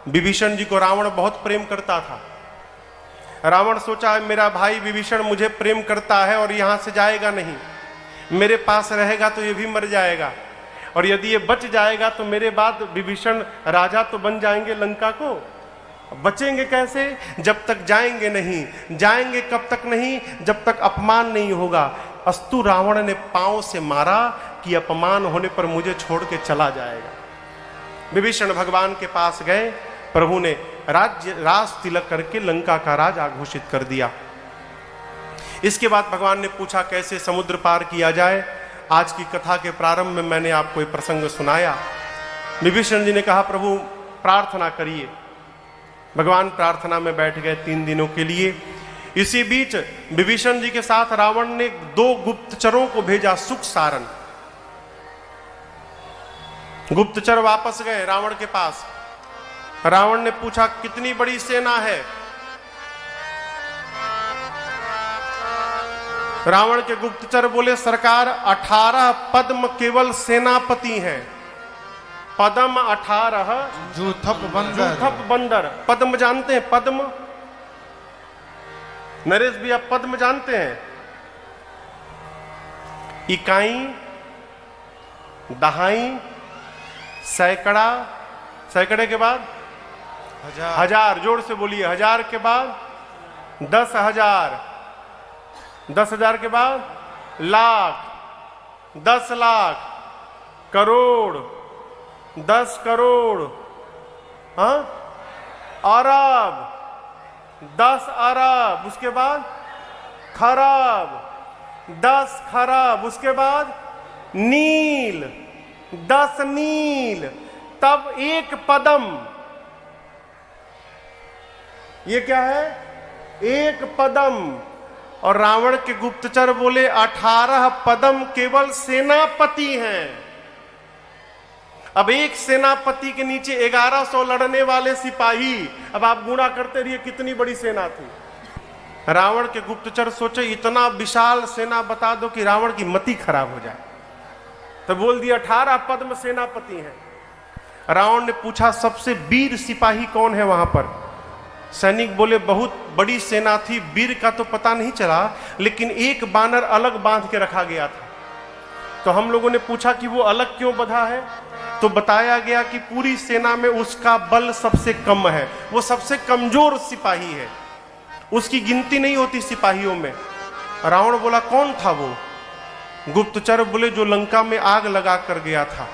S1: विभीषण जी को रावण बहुत प्रेम करता था। रावण सोचा, मेरा भाई विभीषण मुझे प्रेम करता है और यहां से जाएगा नहीं, मेरे पास रहेगा तो ये भी मर जाएगा, और यदि ये बच जाएगा तो मेरे बाद विभीषण राजा तो बन जाएंगे लंका को। बचेंगे कैसे? जब तक जाएंगे नहीं। जाएंगे कब तक नहीं? जब तक अपमान नहीं होगा। अस्तु रावण ने पांव से मारा कि अपमान होने पर मुझे छोड़ के चला जाएगा। विभीषण भगवान के पास गए। प्रभु ने राज तिलक करके लंका का राज घोषित कर दिया। इसके बाद भगवान ने पूछा कैसे समुद्र पार किया जाए। आज की कथा के प्रारंभ में मैंने आपको ये प्रसंग सुनाया। विभीषण जी ने कहा, प्रभु प्रार्थना करिए। भगवान प्रार्थना में बैठ गए 3 दिनों के लिए। इसी बीच विभीषण जी के साथ रावण ने 2 गुप्तचरों को भेजा, सुख सारन। गुप्तचर वापस गए रावण के पास। रावण ने पूछा, कितनी बड़ी सेना है? रावण के गुप्तचर बोले, सरकार 18 पद्म केवल सेनापति हैं। पद्म 18
S2: जूथप बंदर।
S1: पद्म जानते हैं? पद्म नरेश भी आप पद्म जानते हैं? इकाई, दहाई, सैकड़ा, सैकड़े के बाद हजार, जोर से बोलिए। 1000 के बाद 10,000, 10,000 के बाद लाख, 10 लाख, करोड़, 10 करोड़, हाँ, अरब, 10 अरब, उसके बाद खरब, 10 खरब, उसके बाद नील, 10 नील, तब 1 पदम। ये क्या है? 1 पदम। और रावण के गुप्तचर बोले 18 पदम केवल सेनापति हैं। अब एक सेनापति के नीचे 1100 लड़ने वाले सिपाही। अब आप गुणा करते रहिए कितनी बड़ी सेना थी। रावण के गुप्तचर सोचे इतना विशाल सेना बता दो कि रावण की मति खराब हो जाए, तो बोल दिया 18 पद्म सेनापति हैं। रावण ने पूछा सबसे वीर सिपाही कौन है वहां पर? सैनिक बोले बहुत बड़ी सेना थी, वीर का तो पता नहीं चला, लेकिन एक बानर अलग बांध के रखा गया था। तो हम लोगों ने पूछा कि वो अलग क्यों बंधा है? तो बताया गया कि पूरी सेना में उसका बल सबसे कम है, वो सबसे कमजोर सिपाही है, उसकी गिनती नहीं होती सिपाहियों में। रावण बोला कौन था वो? गुप्तचर बोले जो लंका में आग लगा कर गया था।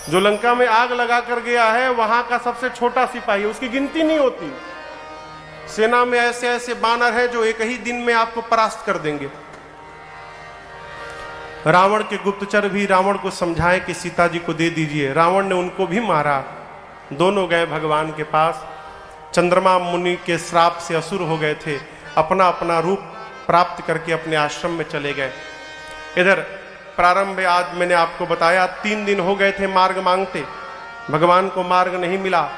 S1: जो लंका में आग लगा कर गया है वहां का सबसे छोटा सिपाही, उसकी गिनती नहीं होती। सेना में ऐसे ऐसे बानर हैं जो एक ही दिन में आपको परास्त कर देंगे। रावण के गुप्तचर भी रावण को समझाए कि सीता जी को दे दीजिए, रावण ने उनको भी मारा। दोनों गए भगवान के पास। चंद्रमा मुनि के श्राप से असुर हो गए थे, अपना अपना रूप प्राप्त करके अपने आश्रम में चले गए। इधर प्रारंभ में आज मैंने आपको बताया 3 दिन हो गए थे मार्ग मांगते, भगवान को मार्ग नहीं मिला।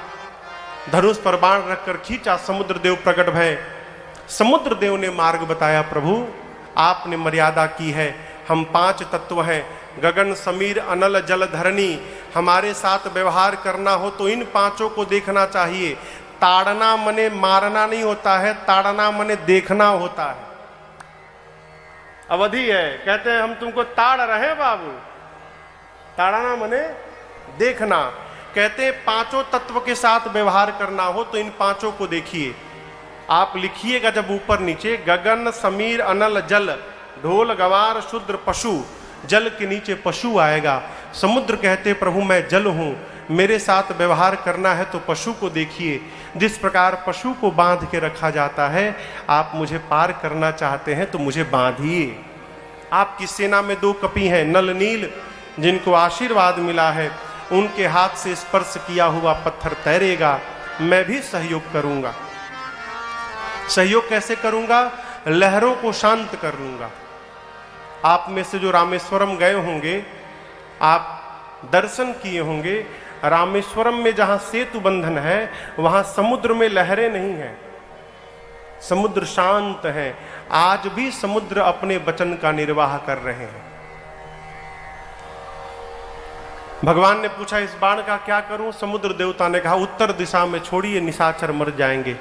S1: धनुष पर बाण रखकर खींचा, समुद्र देव प्रकट भय। समुद्र देव ने मार्ग बताया, प्रभु आपने मर्यादा की है, हम 5 तत्व हैं, गगन समीर अनल जल धरणी, हमारे साथ व्यवहार करना हो तो इन 5 को देखना चाहिए। ताड़ना मने मारना नहीं होता है, ताड़ना मने देखना होता है। अवधि है, कहते हैं हम तुमको ताड़ रहे बाबू, ताड़ना मने देखना। कहते हैं 5 तत्व के साथ व्यवहार करना हो तो इन 5 को देखिए। आप लिखिएगा जब ऊपर नीचे, गगन समीर अनल जल, ढोल गवार शूद्र पशु, जल के नीचे पशु आएगा। समुद्र कहते प्रभु मैं जल हूं, मेरे साथ व्यवहार करना है तो पशु को देखिए। जिस प्रकार पशु को बांध के रखा जाता है, आप मुझे पार करना चाहते हैं तो मुझे बांधिए। आपकी सेना में 2 कपि हैं, नल नील, जिनको आशीर्वाद मिला है, उनके हाथ से स्पर्श किया हुआ पत्थर तैरेगा। मैं भी सहयोग करूंगा। सहयोग कैसे करूंगा? लहरों को शांत कर लूंगा। आप में से जो रामेश्वरम गए होंगे, आप दर्शन किए होंगे, रामेश्वरम में जहां सेतु बंधन है वहां समुद्र में लहरें नहीं हैं, समुद्र शांत है। आज भी समुद्र अपने वचन का निर्वाह कर रहे हैं। भगवान ने पूछा इस बाण का क्या करूं? समुद्र देवता ने कहा उत्तर दिशा में छोड़िए, निशाचर मर जाएंगे।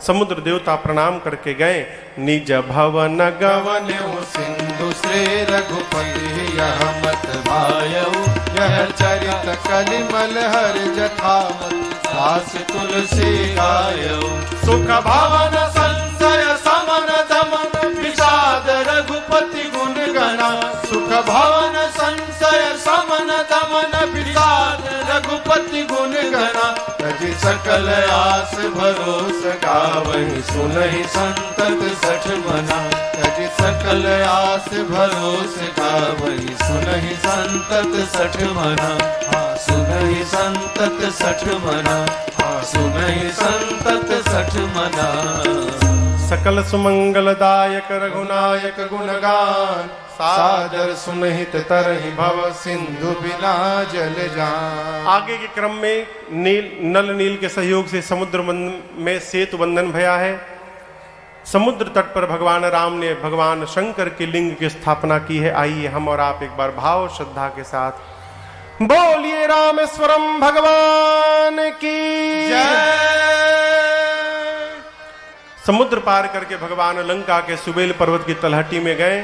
S1: समुद्र देवता प्रणाम करके गए। निज भवन गवन
S2: सिंधु श्री रघुपति यह मत भायऊ, यह चरित कलिमल हर जथामत सास तुलसी गायऊ। सुख भवन संशय समन दमन विषाद रघुपति गुण गणा। सुख भवन संशय समन दमन विषाद रघुपति गुण गणा। तजि सकल आस भरोस गावहि सुनहि संतत सठ मना। तजि सकल आस भरोस गावहि सुनहि संतत सठ मना। सुनहि संतत सठ मना, सुनहि संतत सठ मना।
S1: सकल सुमंगलदायक रघुनायक गुणगान, सादर सुनहित तरहि भव सिंधु बिना जल जान। आगे के क्रम में नल नील के सहयोग से समुद्र में सेतु बंधन भया है। समुद्र तट पर भगवान राम ने भगवान शंकर के लिंग की स्थापना की है। आइए हम और आप एक बार भाव श्रद्धा के साथ बोलिए रामेश्वरम भगवान की जय। समुद्र पार करके भगवान लंका के सुबेल पर्वत की तलहटी में गए।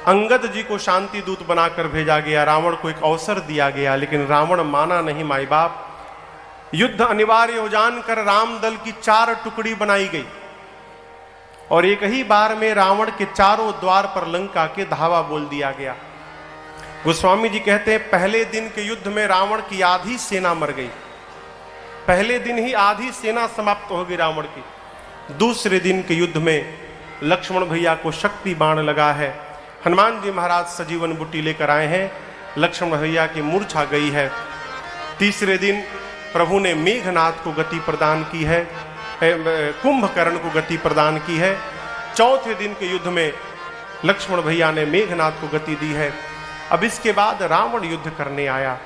S1: अंगद जी को शांति दूत बनाकर भेजा गया, रावण को एक अवसर दिया गया, लेकिन रावण माना नहीं। माई बाप, युद्ध अनिवार्य हो जानकर राम दल की 4 टुकड़ी बनाई गई और एक ही बार में रावण के चारों द्वार पर लंका के धावा बोल दिया गया। गोस्वामी जी कहते हैं पहले दिन के युद्ध में रावण की आधी सेना मर गई, पहले दिन ही आधी सेना समाप्त हो गई रावण की। दूसरे दिन के युद्ध में लक्ष्मण भैया को शक्ति बाण लगा है। हनुमान जी महाराज सजीवन बुट्टी लेकर आए हैं, लक्ष्मण भैया की मूर्छा गई है। तीसरे दिन प्रभु ने मेघनाथ को गति प्रदान की है, कुंभकर्ण को गति प्रदान की है। चौथे दिन के युद्ध में लक्ष्मण भैया ने मेघनाथ को गति दी है। अब इसके बाद रावण युद्ध करने आया।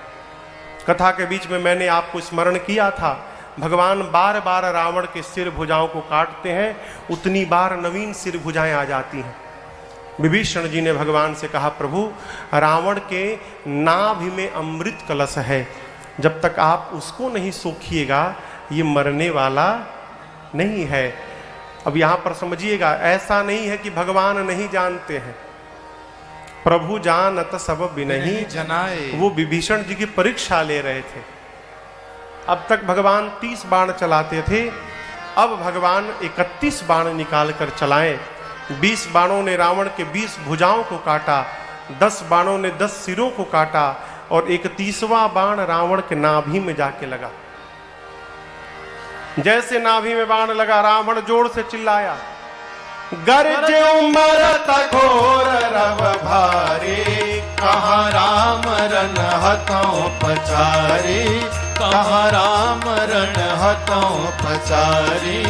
S1: कथा के बीच में मैंने आपको स्मरण किया था, भगवान बार बार रावण के सिर भुजाओं को काटते हैं, उतनी बार नवीन सिर भुजाएं आ जाती हैं। विभीषण जी ने भगवान से कहा प्रभु रावण के नाभि में अमृत कलश है, जब तक आप उसको नहीं सोखिएगा ये मरने वाला नहीं है। अब यहां पर समझिएगा, ऐसा नहीं है कि भगवान नहीं जानते हैं, प्रभु जानत सब बिनहि
S2: जनाए।
S1: वो विभीषण जी की परीक्षा ले रहे थे। अब तक भगवान 30 बाण चलाते थे, अब भगवान 31 बाण निकाल कर चलाएं। 20 बाणों ने रावण के 20 भुजाओं को काटा, 10 बाणों ने 10 सिरों को काटा, और 31वां बाण रावण के नाभि में जाके लगा। जैसे नाभि में बाण लगा, रावण जोर से चिल्लाया, गरजे मरत घोर रव भारी,
S2: कहाँ राम रण हथों पचारी, कहाँ राम रण हथों पचारी,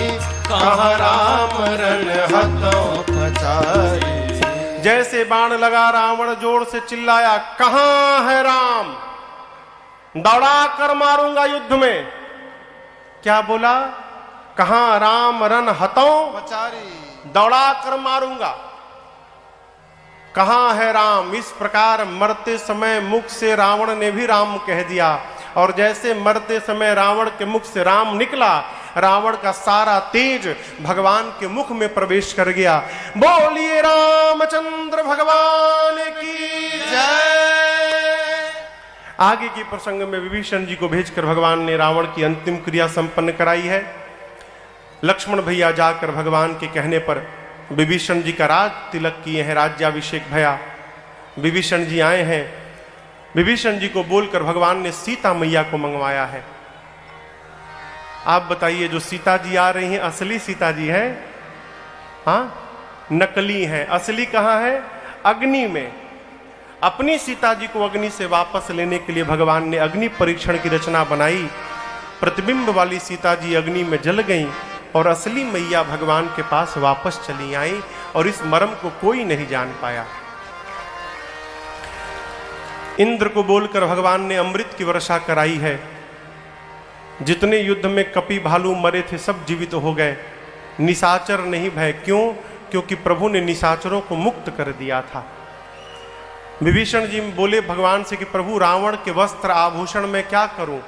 S2: कहाँ राम रण हथों पचारी।
S1: जैसे बाण लगा, रावण जोर से चिल्लाया, कहां है राम, दौड़ा कर मारूंगा युद्ध में। क्या बोला? कहां राम रन हतों
S2: पचारी,
S1: दौड़ा कर मारूंगा। कहां है राम? इस प्रकार मरते समय मुख से रावण ने भी राम कह दिया, और जैसे मरते समय रावण के मुख से राम निकला, रावण का सारा तेज भगवान के मुख में प्रवेश कर गया। बोलिए रामचंद्र भगवान की जय। आगे के प्रसंग में विभीषण जी को भेजकर भगवान ने रावण की अंतिम क्रिया संपन्न कराई है। लक्ष्मण भैया जाकर भगवान के कहने पर विभीषण जी का राज तिलक किए हैं, राज्याभिषेक भया। विभीषण जी आए हैं। विभीषण जी को बोलकर भगवान ने सीता मैया को मंगवाया है। आप बताइए, जो सीता जी आ रही हैं असली सीता जी है? हाँ, नकली है। असली कहाँ है? अग्नि में। अपनी सीता जी को अग्नि से वापस लेने के लिए भगवान ने अग्नि परीक्षण की रचना बनाई। प्रतिबिंब वाली सीता जी अग्नि में जल गई और असली मैया भगवान के पास वापस चली आई, और इस मर्म को कोई नहीं जान पाया। इंद्र को बोलकर भगवान ने अमृत की वर्षा कराई है। जितने युद्ध में कपि भालू मरे थे सब जीवित हो गए। निशाचर नहीं भय। क्यों? क्योंकि प्रभु ने निशाचरों को मुक्त कर दिया था। विभीषण जी बोले भगवान से कि प्रभु, रावण के वस्त्र आभूषण में क्या करूं?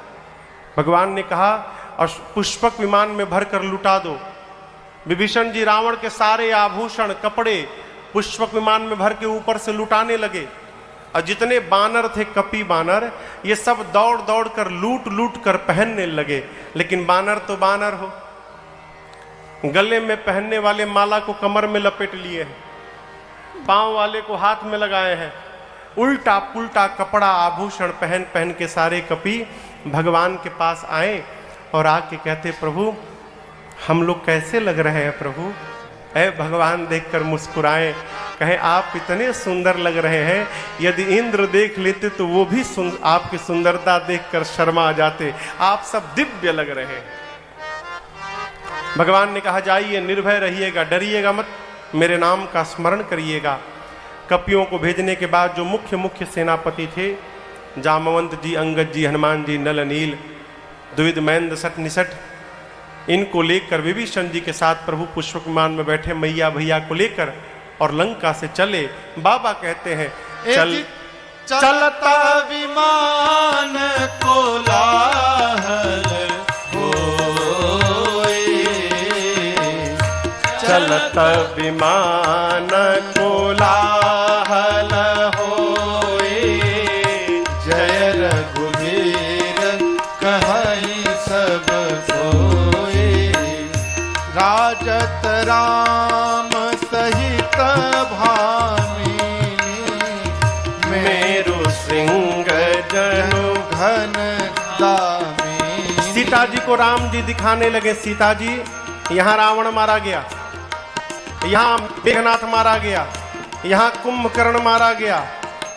S1: भगवान ने कहा, और पुष्पक विमान में भरकर लुटा दो। विभीषण जी रावण के सारे आभूषण कपड़े पुष्पक विमान में भर के ऊपर से लुटाने लगे। और जितने बानर थे, कपि बानर, ये सब दौड़ दौड़ कर लूट लूट कर पहनने लगे। लेकिन बानर तो बानर हो, गले में पहनने वाले माला को कमर में लपेट लिए हैं, पांव वाले को हाथ में लगाए हैं। उल्टा पुल्टा कपड़ा आभूषण पहन पहन के सारे कपि भगवान के पास आए और आके कहते, प्रभु हम लोग कैसे लग रहे हैं प्रभु? ऐ भगवान देखकर मुस्कुराए, कहे आप इतने सुंदर लग रहे हैं, यदि इंद्र देख लेते तो वो भी आपकी सुंदरता देखकर शर्मा जाते। आप सब दिव्य लग रहे हैं। भगवान ने कहा, जाइए, निर्भय रहिएगा, डरिएगा मत, मेरे नाम का स्मरण करिएगा। कपियों को भेजने के बाद जो मुख्य मुख्य सेनापति थे, जामवंत जी, अंगद जी, हनुमान जी, नल नील, द्विविध महेंद्र सठ निसठ, इनको लेकर विभीषण जी के साथ प्रभु पुष्पक विमान में बैठे मैया भैया को लेकर और लंका से चले। बाबा कहते हैं,
S2: चलता विमान कोलाहल होए,
S1: चलता विमान कोलाहल होए,
S2: जय रघुवीर कहई सब कोई, राजत राम सहित भामिनी,
S1: मेरु सिंह जनु
S2: घन दामिनी।
S1: सीता जी को राम जी दिखाने लगे। सीता जी, यहाँ रावण मारा गया, यहाँ मेघनाथ मारा गया, यहाँ कुंभकर्ण मारा गया,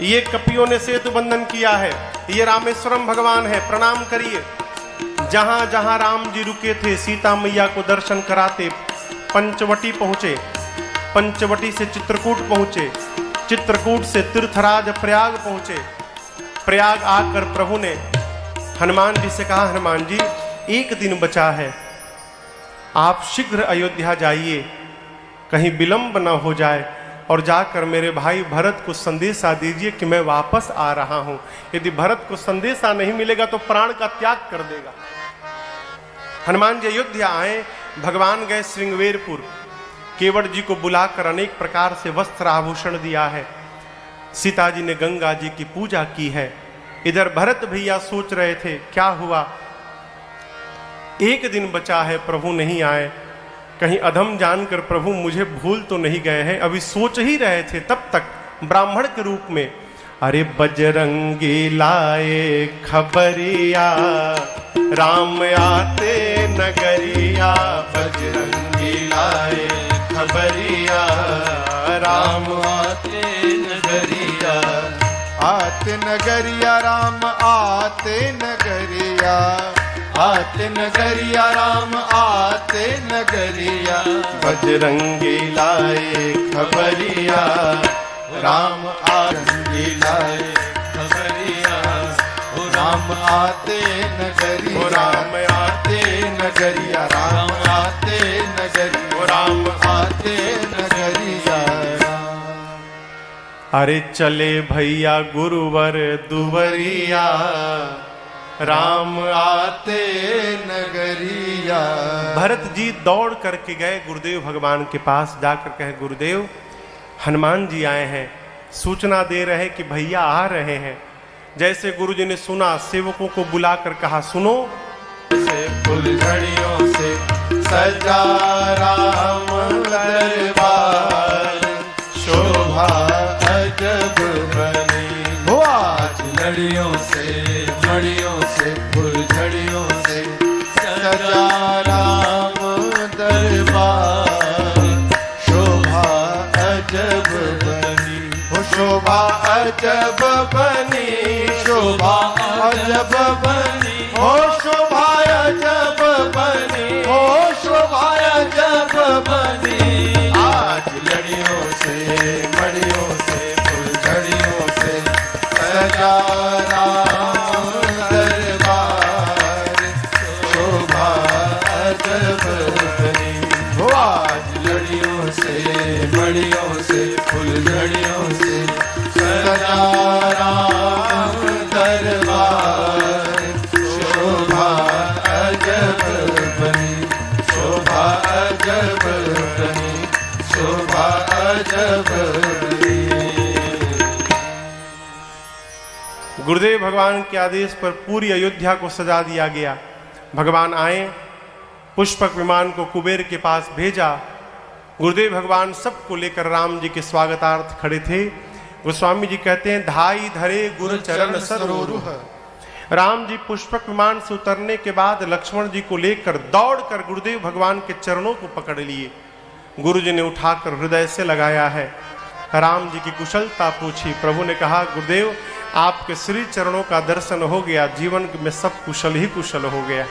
S1: ये कपियों ने सेतु बंधन किया है, ये रामेश्वरम भगवान है, प्रणाम करिए। जहां जहां राम जी रुके थे सीता मैया को दर्शन कराते। पंचवटी पहुंचे, पंचवटी से चित्रकूट पहुंचे, चित्रकूट से तीर्थराज प्रयाग पहुंचे। प्रयाग आकर प्रभु ने हनुमान जी से कहा, हनुमान जी एक दिन बचा है, आप शीघ्र अयोध्या जाइए, कहीं विलंब न हो जाए, और जाकर मेरे भाई भरत को संदेशा दीजिए कि मैं वापस आ रहा हूं। यदि भरत को संदेशा नहीं मिलेगा तो प्राण का त्याग कर देगा। हनुमान जी अयोध्या आए। भगवान गए श्रृंगवेरपुर, केवट जी को बुलाकर अनेक प्रकार से वस्त्र आभूषण दिया है। सीता जी ने गंगा जी की पूजा की है। इधर भरत भैया सोच रहे थे क्या हुआ, एक दिन बचा है, प्रभु नहीं आए, कहीं अधम जानकर प्रभु मुझे भूल तो नहीं गए हैं। अभी सोच ही रहे थे, तब तक ब्राह्मण के रूप में अरे बजरंगी लाए खबरिया, राम आते नगरिया। बजरंगी लाए खबरिया, राम
S2: आते नगरिया, आते नगरिया राम आते नगरिया, आते नगरिया राम आते नगरिया।
S1: बजरंगी लाए खबरिया,
S2: राम आते लाए खबरिया, ओ राम आते नगरिया,
S1: ओ राम
S2: आते नगरिया, राम आते नगरिया, ओ राम आते नगरिया।
S1: अरे चले भैया गुरुवर दुवरिया, राम
S2: आते नगरिया।
S1: भरत जी दौड़ करके गए गुरुदेव भगवान के पास, जाकर कहे गुरुदेव हनुमान जी आए हैं, सूचना दे रहे कि भैया आ रहे हैं। जैसे गुरु जी ने सुना, सेवकों को बुलाकर कहा सुनो,
S2: से फुलझड़ियों से सजा राम दरबार, शोभा अजब बनी। हो आज लड़ियों से मड़ियों से फुलझड़ियों से सजा राम दरबार, शोभा अजब बनी। हो शोभा अजब बनी, शोभा अजब बनी, हो शोभा अजब बनी, हो शोभा अजब बनी। आज लड़ियों से मड़ियों से फुलझड़ियों से सजा राम दरबार, शोभा अजब बनी। हो आज लड़ियों से मड़ियों से फुलझड़ियों से सजा राम दरबार, शोभा अजब बनी, शोभा अजब बनी, शोभा अजब बनी।
S1: गुरुदेव भगवान के आदेश पर पूरी अयोध्या को सजा दिया गया। भगवान आए, पुष्पक विमान को कुबेर के पास भेजा। गुरुदेव भगवान सबको लेकर राम जी के स्वागतार्थ खड़े थे। गोस्वामी जी कहते हैं धाई धरे गुरु चरण सरोरुह। राम जी पुष्पक विमान से उतरने के बाद लक्ष्मण जी को लेकर दौड़कर गुरुदेव भगवान के चरणों को पकड़ लिए। गुरु जी ने उठाकर हृदय से लगाया है। राम जी की कुशलता पूछी। प्रभु ने कहा गुरुदेव आपके श्री चरणों का दर्शन हो गया, जीवन में सब कुशल ही कुशल हो गया।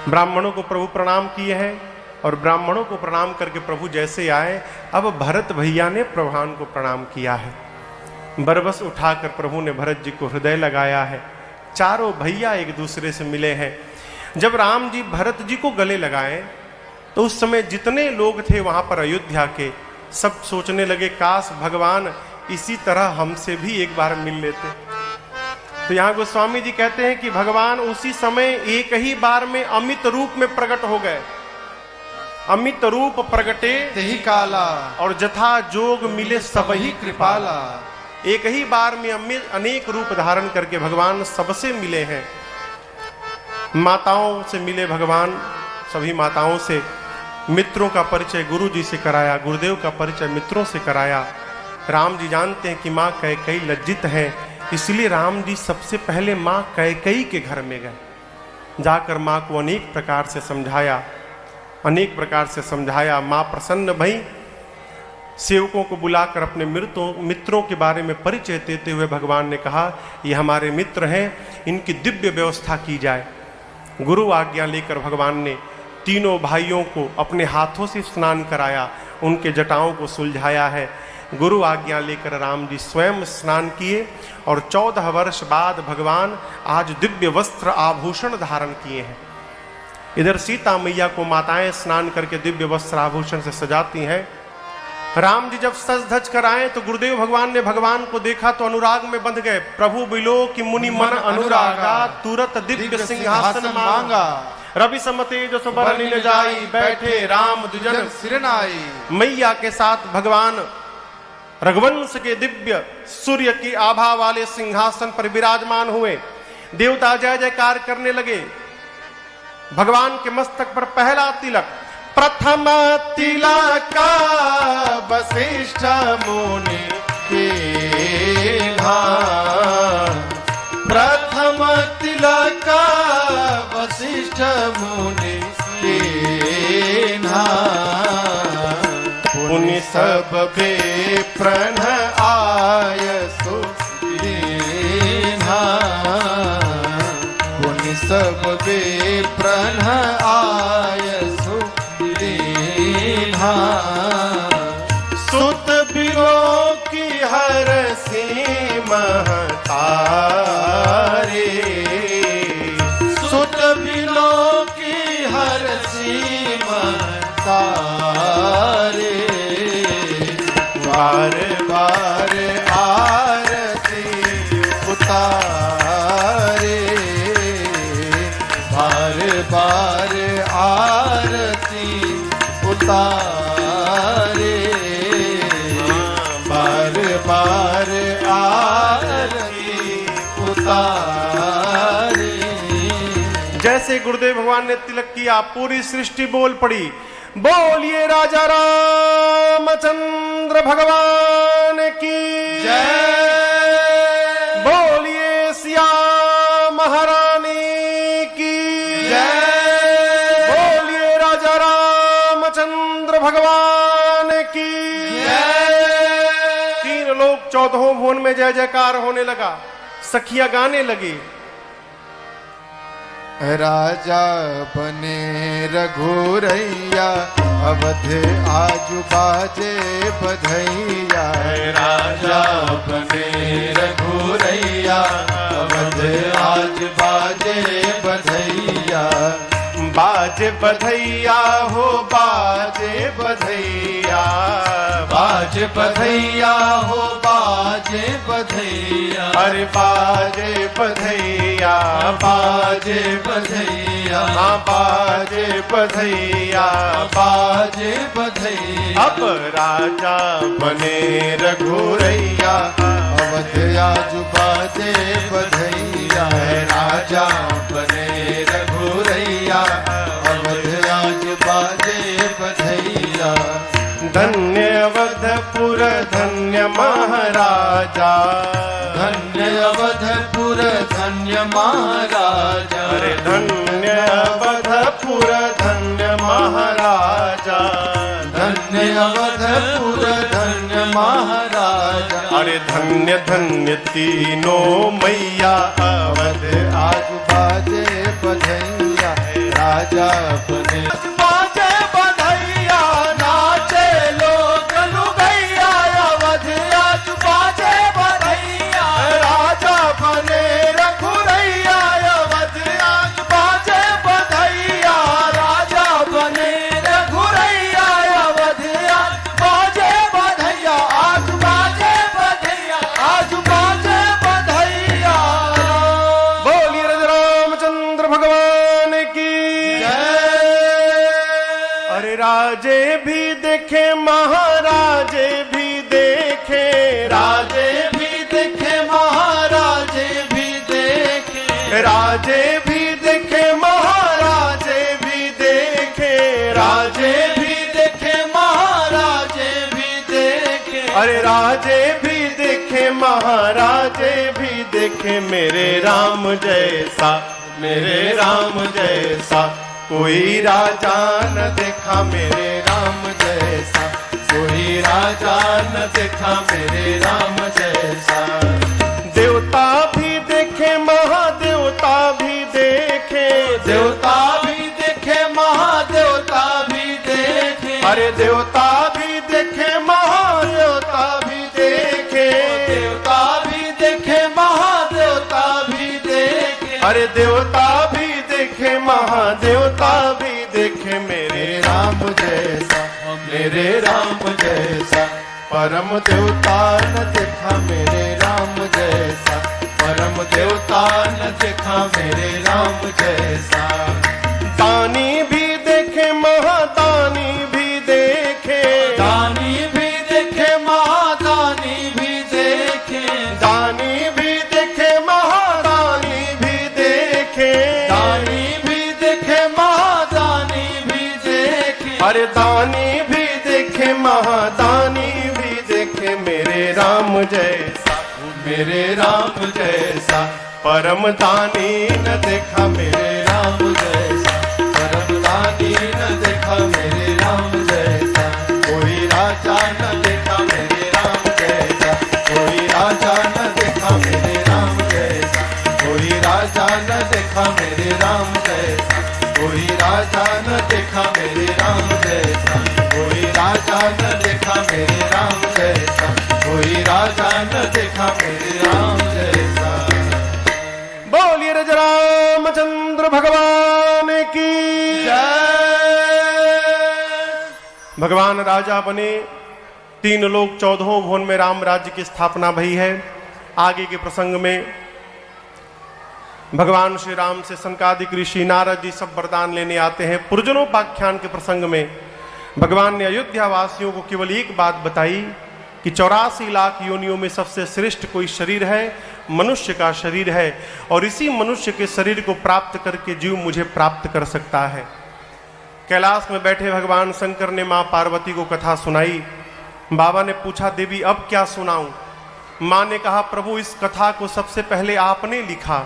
S1: ब्राह्मणों को प्रभु प्रणाम किए हैं और ब्राह्मणों को प्रणाम करके प्रभु जैसे आए, अब भरत भैया ने प्रभु को प्रणाम किया है। बरबस उठाकर प्रभु ने भरत जी को हृदय लगाया है। चारों भैया एक दूसरे से मिले हैं। जब राम जी भरत जी को गले लगाए तो उस समय जितने लोग थे वहां पर अयोध्या के, सब सोचने लगे काश भगवान इसी तरह हमसे भी एक बार मिल लेते। तो यहाँ गोस्वामी जी कहते हैं कि भगवान उसी समय एक ही बार में अमित रूप में प्रकट हो गए। अमित रूप प्रगटे
S2: तेहि काला,
S1: और जथा जोग मिले सब ही कृपाला।
S2: कृपाला।
S1: एक ही बार में अनेक रूप धारण करके भगवान सबसे मिले हैं। माताओं से मिले भगवान, सभी माताओं से। मित्रों का परिचय गुरु जी से कराया, गुरुदेव का परिचय मित्रों से कराया। राम जी जानते हैं कि माँ कैकेयी लज्जित हैं, इसलिए राम जी सबसे पहले माँ कैकेयी के घर में गए। जाकर माँ को अनेक प्रकार से समझाया, अनेक प्रकार से समझाया। माँ प्रसन्न भई। सेवकों को बुलाकर अपने मित्रों के बारे में परिचय देते हुए भगवान ने कहा ये हमारे मित्र हैं, इनकी दिव्य व्यवस्था की जाए। गुरु आज्ञा लेकर भगवान ने तीनों भाइयों को अपने हाथों से स्नान कराया, उनके जटाओं को सुलझाया है। गुरु आज्ञा लेकर राम जी स्वयं स्नान किए और 14 वर्ष बाद भगवान आज दिव्य वस्त्र आभूषण धारण किए हैं। इधर सीता मैया को माताएं स्नान करके दिव्य वस्त्र आभूषण से सजाती हैं। राम जी जब सज धज कर आए तो गुरुदेव भगवान ने भगवान को देखा तो अनुराग में बंध गए। प्रभु बिलो कि मुनि मन अनुरागा, तुरत दिव्य सिंहासन मांगा। रवि समते जो सुबरनी न जाई, बैठे राम दुजन
S2: सिरनाई।
S1: मैया के साथ भगवान रघुवंश के दिव्य सूर्य की आभा वाले सिंहासन पर विराजमान हुए। देवता जय जयकार करने लगे। भगवान के मस्तक पर पहला तिलक, प्रथम तिलक
S2: वशिष्ठ मुनि केन्हा प्रथम तिलक वशिष्ठ मुनि केन्हा
S1: पुनि सब
S2: प्रण आय सुदीन्हा पुनि सब प्रण आय सुदीन्हा
S1: सुत बिलो की हर सी महतारे
S2: सुत बिलो की हर सी महतारे बार बार आरती उतारे बार बार आरती उतारे बार बार आरती उतारे।
S1: जैसे गुरुदेव भगवान ने तिलक किया, पूरी सृष्टि बोल पड़ी, बोलिए राजा रामचंद्र भगवान की
S2: जय,
S1: बोलिए सिया महारानी की
S2: जय,
S1: बोलिए राजा रामचंद्र भगवान की
S2: जय।
S1: 3 लोक 14 भुवन में जय जयकार होने लगा, सखिया गाने लगी।
S2: राजा बने रघुरैया अवध आजु बाजे बधैया राजा बने रघुरैया अवध आज बाजे बधैया
S1: बाजे बधैया हो बाजे बधैया,
S2: बाजे बधैया हो बाजे बधैया
S1: अरे बाजे बधैया,
S2: बाजे बधैया
S1: हाँ बाजे बधैया,
S2: बाजे बधैया
S1: अब राजा बने रघुरैया
S2: अवध आजु बाजे बधैया राजा बने रघुरैया अवध आज बाजे बधैया
S1: धन्य अवधपुर धन्य महाराजा,
S2: धन्य अवधपुर धन्य महाराजा
S1: अरे धन्य अवधपुर धन्य महाराजा,
S2: धन्य अवधपुर धन्य महाराजा
S1: अरे धन्य धन्य तीनों मैया अवध
S2: आज बाजे बधैया राजा बने बाजे बधैया नाचे लोग लुगैया अवध आज बाजे बधैया राजा बने रघुरैया अवध आज बाजे बधैया राजा बने रघुरैया अवध आज बाजे बधैया आज बाजे बधैया आज बाजे बधैया।
S1: बोलिए राजा रामचंद्र भगवान की अरे राजे भी देखे महाराजे भी देखे,
S2: राजे भी देखे महाराजे भी देखे
S1: राजे भी देखे महाराजे भी देखे,
S2: राजे भी देखे महाराजे भी देखे
S1: अरे राजे भी देखे महाराजे भी देखे, मेरे राम जैसा मेरे राम जैसा कोई राजा न देखा, मेरे राम जैसा
S2: कोई राजा न देखा मेरे राम जैसा
S1: देवता भी देखे महादेवता भी देखे,
S2: देवता भी देखे महादेवता भी देखे
S1: अरे देवता भी देखे महादेवता भी देखे,
S2: देवता भी देखे महादेवता भी देखे
S1: अरे देवता भी देखे महादेवता भी देखे, मेरे
S2: राम जैसा मेरे राम जैसा परम देवता न देखा मेरे राम जैसा परम देवता न देखा मेरे राम जैसा
S1: दानी भी देखे महादानी भी देखे,
S2: दानी भी देखे महादानी भी देखे
S1: दानी भी देखे महादानी भी देखे,
S2: दानी भी देखे महादानी भी देखे
S1: अरे दानी भी देखे महादानी भी देखे, मेरे राम जैसा,
S2: मेरे राम जैसा,
S1: परम दानी न देखा मेरे
S2: राम जैसा, परम दानी न देखा मेरे राम जैसा, कोई राजा न देखा मेरे राम जैसा, कोई राजा न देखा मेरे राम जैसा, कोई राजा न देखा मेरे राम जैसा, कोई राजा न देखा मेरे राम जैसा, कोई राजा न देखा मेरे राम जैसा, कोई राजा न देखा मेरे राम जैसा।
S1: बोलिए रज रामचंद्र भगवान की
S2: जय।
S1: भगवान राजा बने, 3 लोक 14 भुवन में राम राज्य की स्थापना भई है। आगे के प्रसंग में भगवान श्री राम से सनकादिक ऋषि नारद जी सब वरदान लेने आते हैं। पुरजनोपाख्यान के प्रसंग में भगवान ने अयोध्या वासियों को केवल एक बात बताई कि 84 लाख योनियों में सबसे श्रेष्ठ कोई शरीर है, मनुष्य का शरीर है, और इसी मनुष्य के शरीर को प्राप्त करके जीव मुझे प्राप्त कर सकता है। कैलाश में बैठे भगवान शंकर ने मां पार्वती को कथा सुनाई। बाबा ने पूछा, देवी अब क्या सुनाऊं? मां ने कहा, प्रभु इस कथा को सबसे पहले आपने लिखा,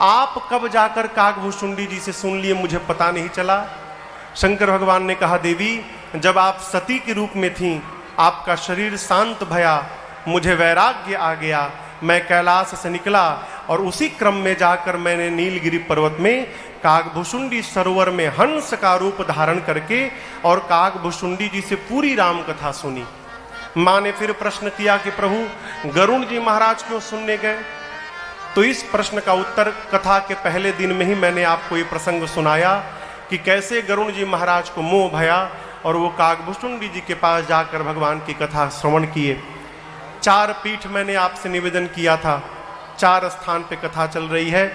S1: आप कब जाकर काकभूषुंडी जी से सुन लिए मुझे पता नहीं चला। शंकर भगवान ने कहा, देवी जब आप सती के रूप में थीं, आपका शरीर शांत भया, मुझे वैराग्य आ गया, मैं कैलाश से निकला और उसी क्रम में जाकर मैंने नीलगिरी पर्वत में काकभूषुंडी सरोवर में हंस का रूप धारण करके और काकभूषुंडी जी से पूरी राम कथा सुनी। मां ने फिर प्रश्न किया कि प्रभु गरुण जी महाराज क्यों सुनने गए? तो इस प्रश्न का उत्तर कथा के पहले दिन में ही मैंने आपको ये प्रसंग सुनाया कि कैसे गरुण जी महाराज को मोह भया और वो काकभूषुंडी जी के पास जाकर भगवान की कथा श्रवण किए। 4 पीठ मैंने आपसे निवेदन किया था, 4 स्थान पे कथा चल रही है।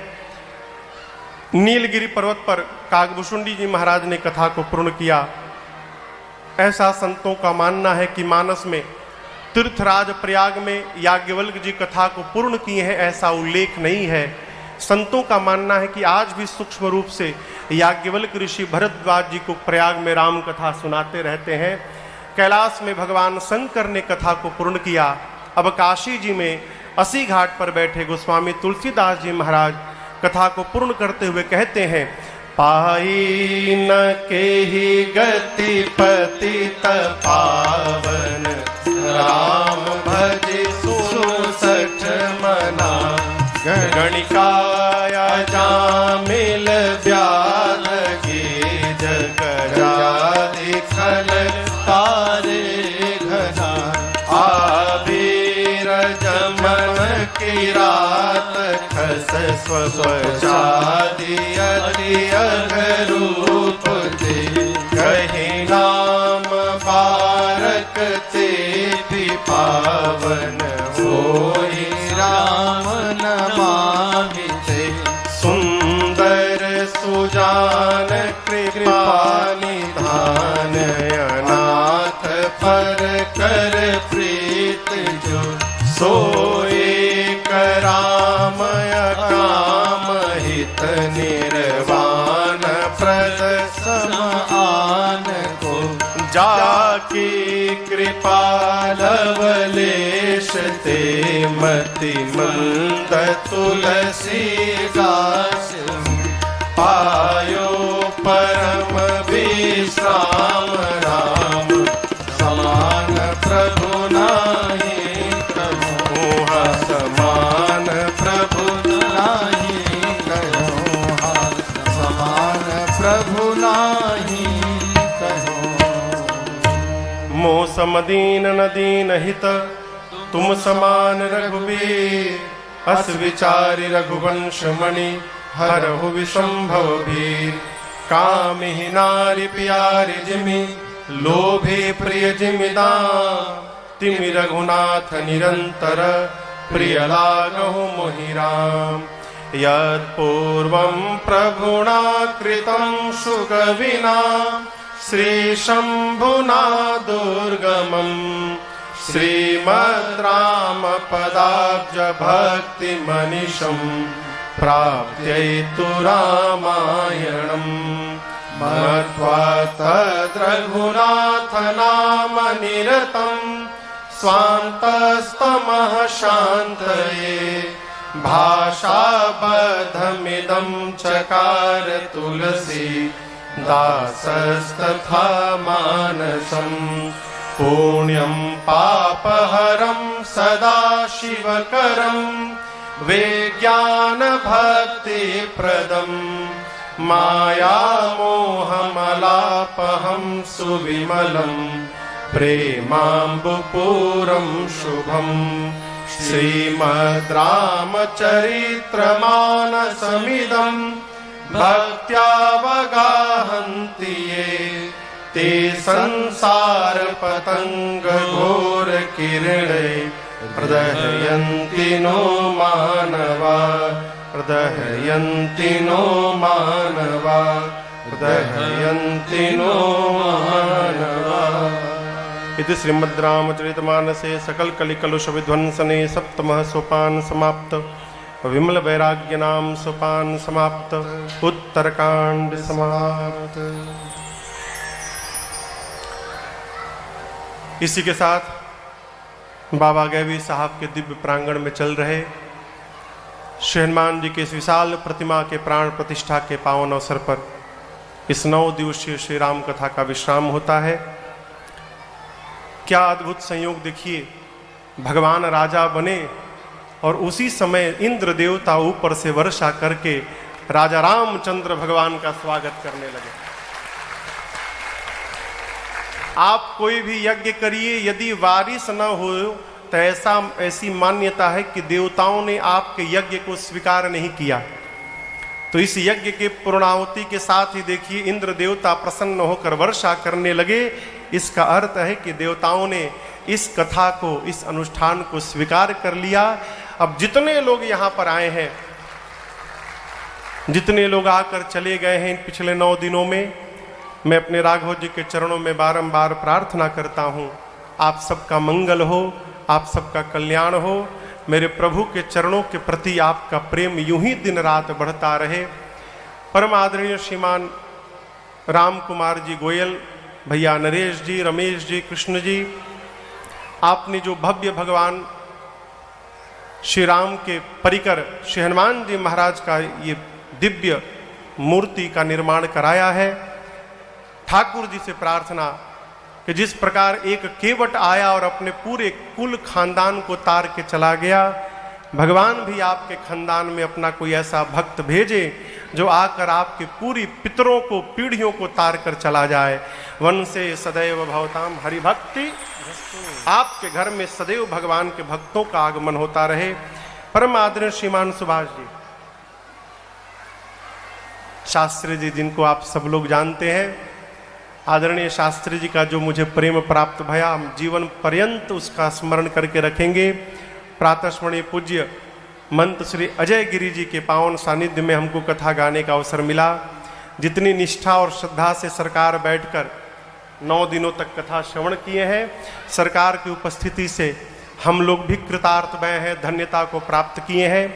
S1: नीलगिरी पर्वत पर काकभूषुंडी जी महाराज ने कथा को पूर्ण किया। ऐसा संतों का मानना है कि मानस में तीर्थराज प्रयाग में याज्ञवल्क्य जी कथा को पूर्ण किए हैं, ऐसा उल्लेख नहीं है। संतों का मानना है कि आज भी सूक्ष्म रूप से याज्ञवल्क्य ऋषि भरद्वाज जी को प्रयाग में राम कथा सुनाते रहते हैं। कैलाश में भगवान शंकर ने कथा को पूर्ण किया। अब काशी जी में 80 घाट पर बैठे गोस्वामी तुलसीदास जी महाराज कथा को पूर्ण करते हुए कहते हैं, पाई न के ही गति पतित पावन,
S2: राम भज सुसठ मना,
S1: गणिकाया
S2: जामिल व्यालगी, जगरादि खल तारे घना, आबीर जमन की रात खस स्वचादि अति अघरूप दे, कही नाम बारक ते भी पावन, होई राम नमामि ते, सुंदर सुजान कृपा निधान, अनाथ पर कर प्रीत जो, सोए कराम अकाम हित, निर्वाण प्रद समान को, जाकी कृपा लवलेश ते, मति मंद तुलसी दास, पायो परम विश्राम, राम समान प्रभु नाही कहो, समान प्रभु नाही कहो, समान प्रभु नाही कहो।
S1: मोह समदीन न दीन हित, तुम समान रघुवीर, अस विचारि रघुवंश मणि, हरहु विशंभव भीर, काम ही नारी प्यारी जिमि, लोभे प्रिय जिमिदान, तिमि रघुनाथ निरंतर, प्रिय लागहु मोहि राम। यत्पूर्वं प्रभुना कृतं सुगविना, श्री शंभुना दुर्गमं, श्रीमद् राम पदाब्ज भक्ति मनीषं, प्राप्त्यैतु रामायणं, मत्वा तद् रघुनाथ नाम निरतं, स्वान्तस्तमः शान्तये भाषाबद्धमिदं चकार तुलसी दासस्तथा मानसम् पुण्यं पापहरं सदा शिवकरं विज्ञानभक्तिप्रदं मायामोहमलापहं सुविमलं प्रेमाम्बुपूरं शुभं श्रीमद् रामचरित्रमानसमिदं भक्त्यावगाहन्ति ये ते संसार पतंग घोर किरणे प्रदहयन्ति नो मानवा प्रदहयन्ति नो मानवा प्रदहयन्ति नो मानवा। इति श्रीमद् रामचरितमानसे सकल कलिकलुष विध्वंसने सप्तमः सोपान समाप्त विमल वैराग्य नाम सोपान समाप्त उत्तरकांड समाप्त। इसी के साथ बाबा गैवी साहब के दिव्य प्रांगण में चल रहे श्री हनुमान जी के इस विशाल प्रतिमा के प्राण प्रतिष्ठा के पावन अवसर पर इस 9 दिवसीय श्री राम कथा का विश्राम होता है। क्या अद्भुत संयोग देखिए, भगवान राजा बने और उसी समय इंद्र देवता ऊपर से वर्षा करके राजा रामचंद्र भगवान का स्वागत करने लगे। आप कोई भी यज्ञ करिए, यदि बारिश न हो तो ऐसी मान्यता है कि देवताओं ने आपके यज्ञ को स्वीकार नहीं किया। तो इस यज्ञ के पूर्णाहुति के साथ ही देखिए इंद्र देवता प्रसन्न होकर वर्षा करने लगे। इसका अर्थ है कि देवताओं ने इस कथा को, इस अनुष्ठान को स्वीकार कर लिया। अब जितने लोग यहाँ पर आए हैं, जितने लोग आकर चले गए हैं इन पिछले 9 दिनों में, मैं अपने राघव जी के चरणों में बारंबार प्रार्थना करता हूँ, आप सबका मंगल हो, आप सबका कल्याण हो। मेरे प्रभु के चरणों के प्रति आपका प्रेम यूं ही दिन रात बढ़ता रहे। परम आदरणीय श्रीमान राम कुमार जी गोयल, भैया नरेश जी, रमेश जी, कृष्ण जी, आपने जो भव्य भगवान श्री राम के परिकर श्री हनुमान जी महाराज का ये दिव्य मूर्ति का निर्माण कराया है, ठाकुर जी से प्रार्थना कि जिस प्रकार एक केवट आया और अपने पूरे कुल खानदान को तार के चला गया, भगवान भी आपके खानदान में अपना कोई ऐसा भक्त भेजे जो आकर आपके पूरी पितरों को, पीढ़ियों को तार कर चला जाए। वन से सदैव भवताम हरि भक्ति, आपके घर में सदैव भगवान के भक्तों का आगमन होता रहे। परम आदरणीय श्रीमान सुभाष जी, शास्त्री जी, जिनको आप सब लोग जानते हैं, आदरणीय शास्त्री जी का जो मुझे प्रेम प्राप्त भया, हम जीवन पर्यंत उसका स्मरण करके रखेंगे। प्रातस्मरणीय पूज्य मंत श्री अजय गिरी जी के पावन सानिध्य में हमको कथा गाने का अवसर मिला। जितनी निष्ठा और श्रद्धा से सरकार बैठकर 9 दिनों तक कथा श्रवण किए हैं, सरकार की उपस्थिति से हम लोग भी कृतार्थमय हैं, धन्यता को प्राप्त किए हैं।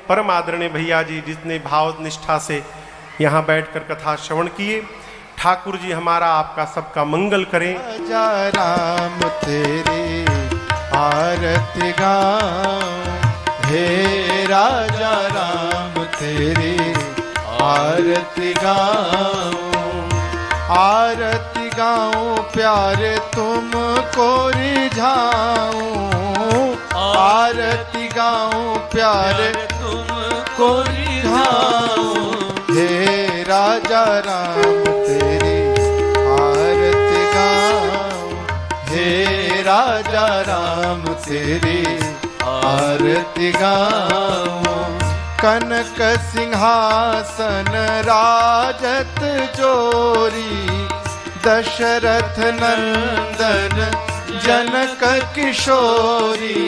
S1: परम आदरणीय भैया जी जितने भाव निष्ठा से यहाँ बैठकर कथा श्रवण किए, ठाकुर जी हमारा आपका सबका मंगल करें।
S2: राजा राम तेरी आरती गाऊं, हे राजा राम तेरी आरती गाऊं, आरती गाऊं प्यारे तुमको रिझाऊं, आरती गाऊं प्यारे तुमको रिझाऊं, हे राजा राम तेरी आरती गाऊं, हे राजा राम तेरी आरती गाऊं। कनक सिंहासन राजत जोरी, दशरथ नंदन जनक किशोरी,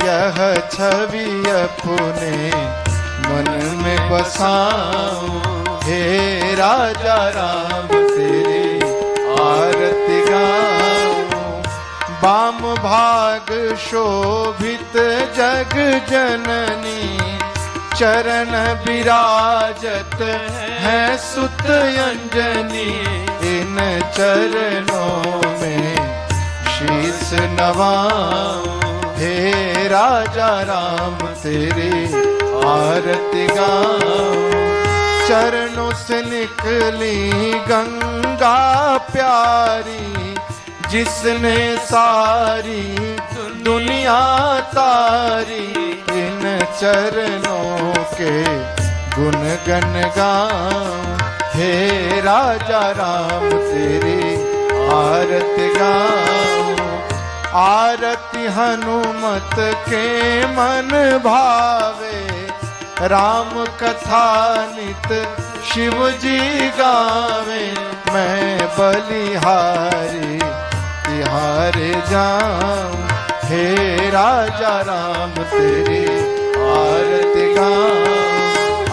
S2: यह छवि अपने मन में बसाऊं, हे राजा राम तेरी आरती गाऊं। वाम भाग शोभित जग जननी, चरण विराजत है सुत अंजनी, इन चरणों में शीस नवाऊं। हे राजा राम तेरी आरती गाऊं। चरणों से निकली गंगा प्यारी, जिसने सारी दुनिया तारी। इन चरणों के गुण गण गाऊं। हे राजा राम तेरी आरती गाऊं। आरती हनुमत के मन भावे, राम कथा नित शिव जी गावे। मैं बलिहारी तिहारे जाऊं। हे राजा राम तेरी आरती गाऊं।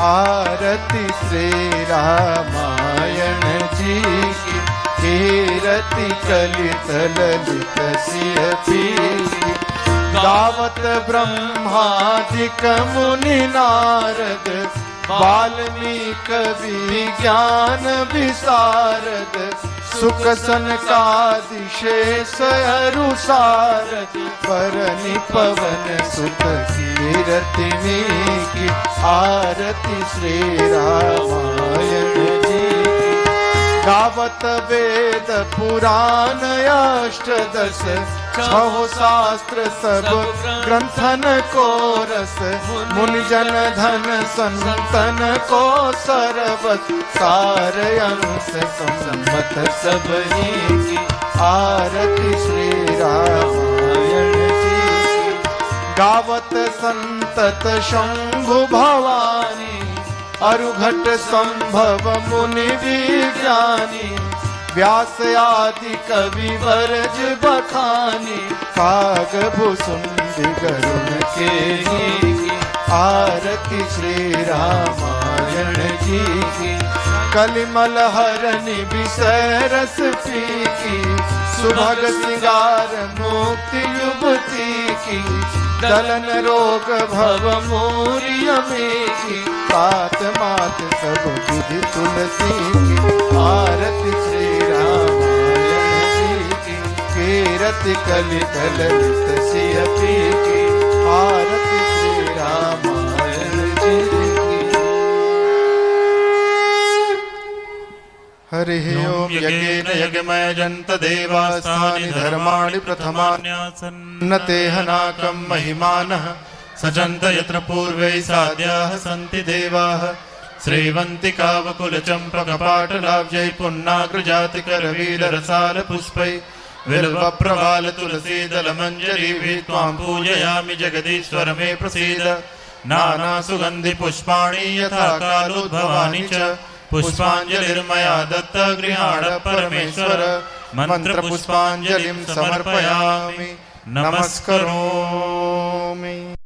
S2: आरती श्री रामायण जी की, कीरति कलित ललित सिय पी। गावत ब्रह्मादिक मुनि नारद, वाल्मीकि विज्ञान विशारद। सुख सनकादि शेष अरु सारद, परनि पवन सुत कीरति की। आरती श्री रामायण जी की। गावत वेद पुराण अष्टदश, छहो शास्त्र सब ग्रंथन को रस। मुनि जन धन संतन को सरबत, सार अंश सम्मत सब की। आरती श्री रामायण जी की। गावत संतत शंभु भवानी, अरुघट संभव मुनि विज्ञानी। व्यास आदि कवि वरज बखानी, काग भुसुंडी गरुण के की। आरती श्री रामायण जी की। कलिमल हरनि विषय रस पीकी, सुभग सिंगार मुक्ति युवती की। दलन रोग भव मूर्य में की, तात मात सब विधि तुलसी की। आरती श्री रामायण जी की। कीरति कलित ललित सिय पी की। आरती श्री रामायण जी की। हरि ओम। यज्ञेन यज्ञमय जन्त देवास्तानि धर्माणि प्रथमान्यासन् ते हनाकं महिमानः। सजन्त यत्र पूर्वै साद्याः सन्ति देवाः। श्रीवन्तिकावकुलचम्पकपाटलाब्जै पुन्नाग्रजातिकरवीररसालपुष्पै। बिल्वप्रवाल तुलसीदलमञ्जरीभिः त्वां पूजयामि जगदीश्वर मे प्रसीद। नानासुगन्धिपुष्पाणि यथा कालोद्भवानि च, पुष्पाञ्जलिर्मया दत्त गृहाण परमेश्वर। मन्त्रपुष्पाञ्जलिं समर्पयामि नमस्करोमि।